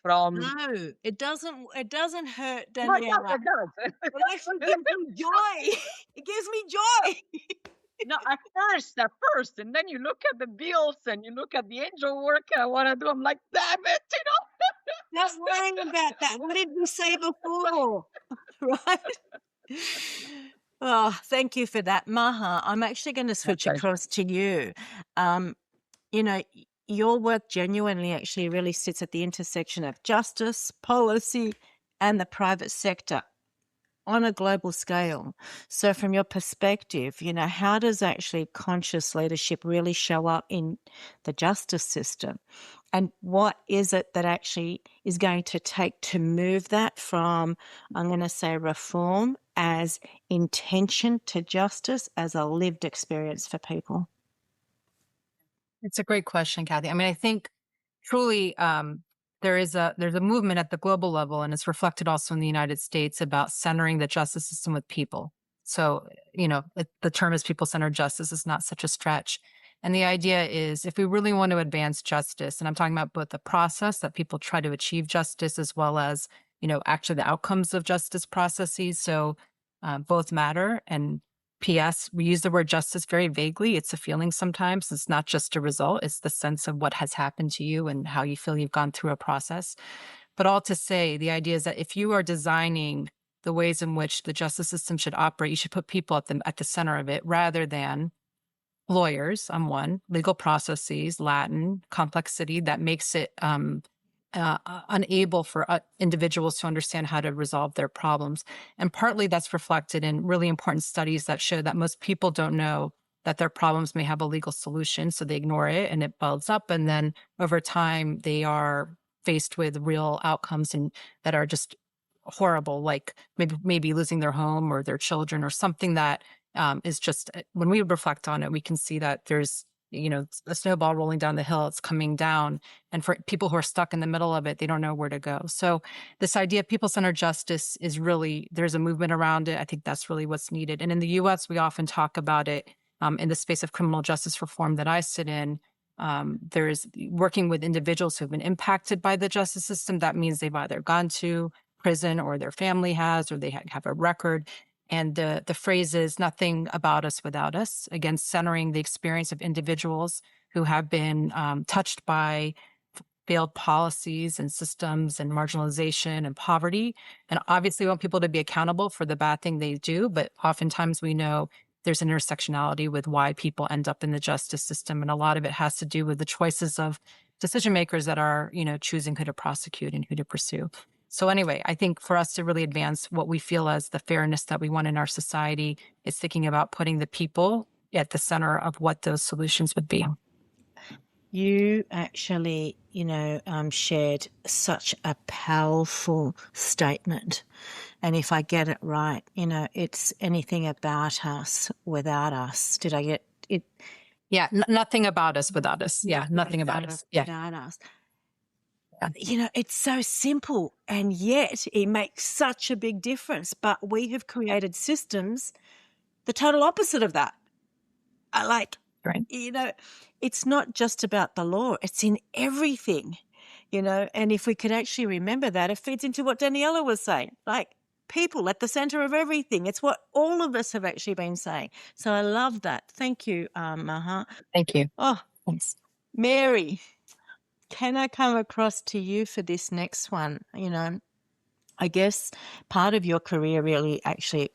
From No, it doesn't. It doesn't hurt, no, it Daniela. does. It actually gives me joy. It gives me joy. No, at first, and then you look at the bills and you look at the angel work I want to do. I'm like, damn it, Don't worry about that. What did we say before? Right? Oh, thank you for that, Maha. I'm actually going to switch Okay. across to you. Your work genuinely actually really sits at the intersection of justice, policy, and the private sector on a global scale. So from your perspective, how does actually conscious leadership really show up in the justice system? And what is it that actually is going to take to move that from, I'm going to say, reform as intention to justice as a lived experience for people? It's a great question, Cathy. I mean, I think truly there's a movement at the global level, and it's reflected also in the United States about centering the justice system with people. So, the term is people-centered justice is not such a stretch. And the idea is if we really want to advance justice, and I'm talking about both the process that people try to achieve justice as well as, actually the outcomes of justice processes. So both matter. And P.S., we use the word justice very vaguely. It's a feeling sometimes. It's not just a result. It's the sense of what has happened to you and how you feel you've gone through a process. But all to say, the idea is that if you are designing the ways in which the justice system should operate, you should put people at the center of it rather than lawyers, I'm one, legal processes, Latin, complexity that makes it unable for individuals to understand how to resolve their problems. And partly that's reflected in really important studies that show that most people don't know that their problems may have a legal solution. So they ignore it and it builds up. And then over time, they are faced with real outcomes and that are just horrible, like maybe losing their home or their children or something that is just, when we reflect on it, we can see that there's, a snowball rolling down the hill, it's coming down. And for people who are stuck in the middle of it, they don't know where to go. So this idea of people-centered justice is really, there's a movement around it. I think that's really what's needed. And in the US, we often talk about it in the space of criminal justice reform that I sit in. There's working with individuals who have been impacted by the justice system. That means they've either gone to prison or their family has, or they have a record. And the phrase is nothing about us without us, again, centering the experience of individuals who have been touched by failed policies and systems and marginalization and poverty. And obviously we want people to be accountable for the bad thing they do, but oftentimes we know there's an intersectionality with why people end up in the justice system. And a lot of it has to do with the choices of decision makers that are, choosing who to prosecute and who to pursue. So anyway, I think for us to really advance what we feel as the fairness that we want in our society, is thinking about putting the people at the center of what those solutions would be. You actually, shared such a powerful statement. And if I get it right, it's anything about us without us. Did I get it? Yeah, nothing about us without us. Yeah, nothing about us. Yeah. Without us. It's so simple, and yet it makes such a big difference. But we have created systems the total opposite of that. Right. It's not just about the law, it's in everything, and if we could actually remember that, it feeds into what Daniela was saying, like people at the center of everything. It's what all of us have actually been saying. So I love that. Thank you, Maha. Thank you. Oh, Thanks. Mary, can I come across to you for this next one? I guess part of your career really actually,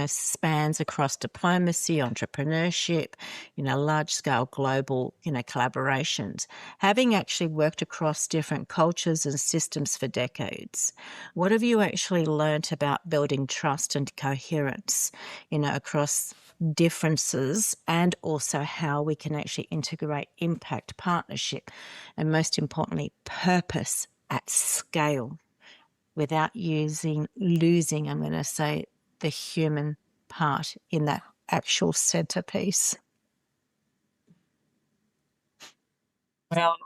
spans across diplomacy, entrepreneurship, large-scale global, collaborations. Having actually worked across different cultures and systems for decades, what have you actually learnt about building trust and coherence, across differences, and also how we can actually integrate impact, partnership, and most importantly, purpose at scale without losing, I'm going to say, the human part in that actual centerpiece. Well,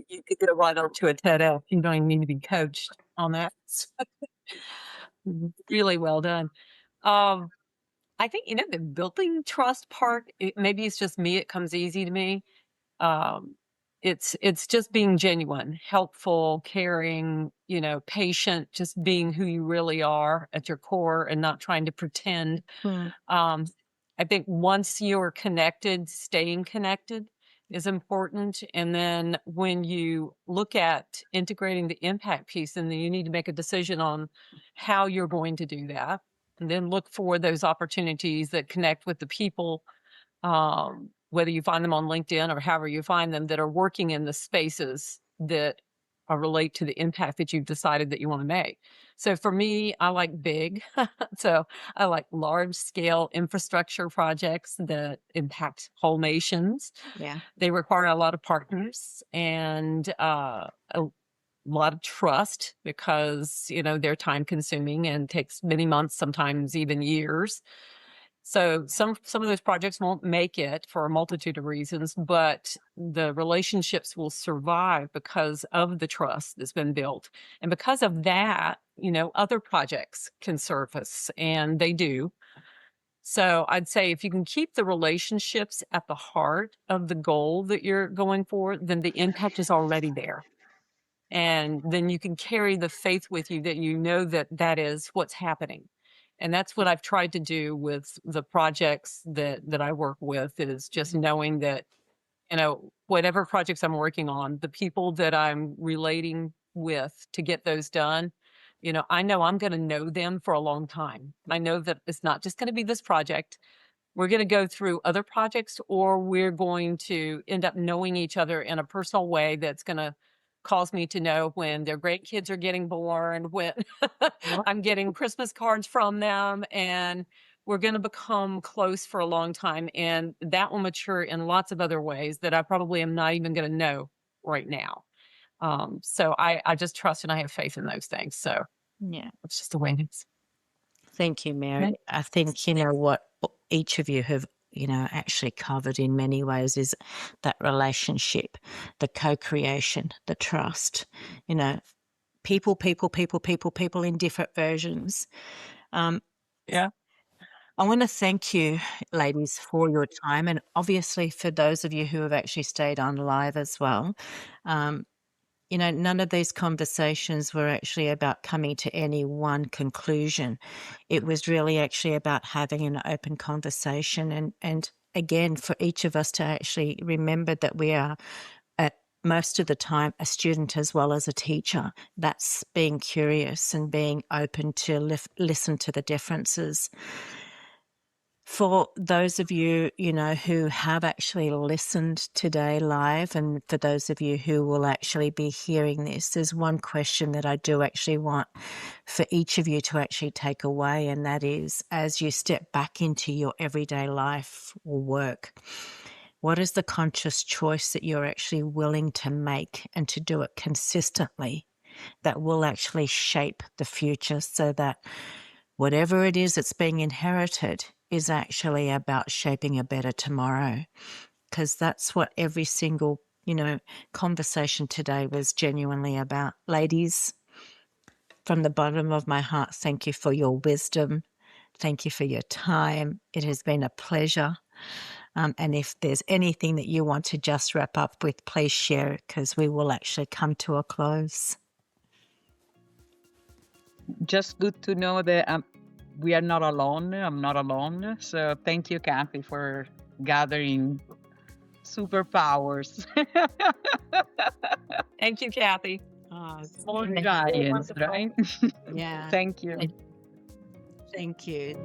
you could get right up to a TEDx. You don't even need to be coached on that. Really well done. I think, the building trust part, maybe it's just me, it comes easy to me. Um, it's just being genuine, helpful, caring, patient, just being who you really are at your core and not trying to pretend. Um, I think once you're connected, staying connected is important. And then when you look at integrating the impact piece, then you need to make a decision on how you're going to do that. And then look for those opportunities that connect with the people, whether you find them on LinkedIn or however you find them, that are working in the spaces that relate to the impact that you've decided that you want to make. So for me, I like big. So I like large scale infrastructure projects that impact whole nations. Yeah. They require a lot of partners and a lot of trust because, they're time consuming and takes many months, sometimes even years. So some of those projects won't make it for a multitude of reasons, but the relationships will survive because of the trust that's been built. And because of that, other projects can surface, and they do. So I'd say if you can keep the relationships at the heart of the goal that you're going for, then the impact is already there. And then you can carry the faith with you that that is what's happening. And that's what I've tried to do with the projects that I work with, is just knowing that, whatever projects I'm working on, the people that I'm relating with to get those done, I know I'm going to know them for a long time. I know that it's not just going to be this project. We're going to go through other projects, or we're going to end up knowing each other in a personal way that's going to cause me to know when their great kids are getting born, when I'm getting Christmas cards from them, and we're going to become close for a long time. And that will mature in lots of other ways that I probably am not even going to know right now. So I just trust and I have faith in those things. So Yeah. it's just the way it is. Thank you, Mary. I think, what each of you have, actually covered in many ways is that relationship, the co-creation, the trust, people in different versions. Yeah. I want to thank you, ladies, for your time, and obviously for those of you who have actually stayed on live as well. None of these conversations were actually about coming to any one conclusion. It was really actually about having an open conversation, and again, for each of us to actually remember that we are, at most of the time, a student as well as a teacher. That's being curious and being open to listen to the differences. For those of you, who have actually listened today live, and for those of you who will actually be hearing this, there's one question that I do actually want for each of you to actually take away, and that is, as you step back into your everyday life or work, what is the conscious choice that you're actually willing to make and to do it consistently that will actually shape the future, so that whatever it is that's being inherited is actually about shaping a better tomorrow? Because that's what every single, conversation today was genuinely about. Ladies, from the bottom of my heart, thank you for your wisdom. Thank you for your time. It has been a pleasure. And if there's anything that you want to just wrap up with, please share it, because we will actually come to a close. Just good to know that we are not alone. I'm not alone. So thank you, Cathy, for gathering superpowers. Thank you, Cathy. Small giants, right? Yeah. Thank you. Thank you.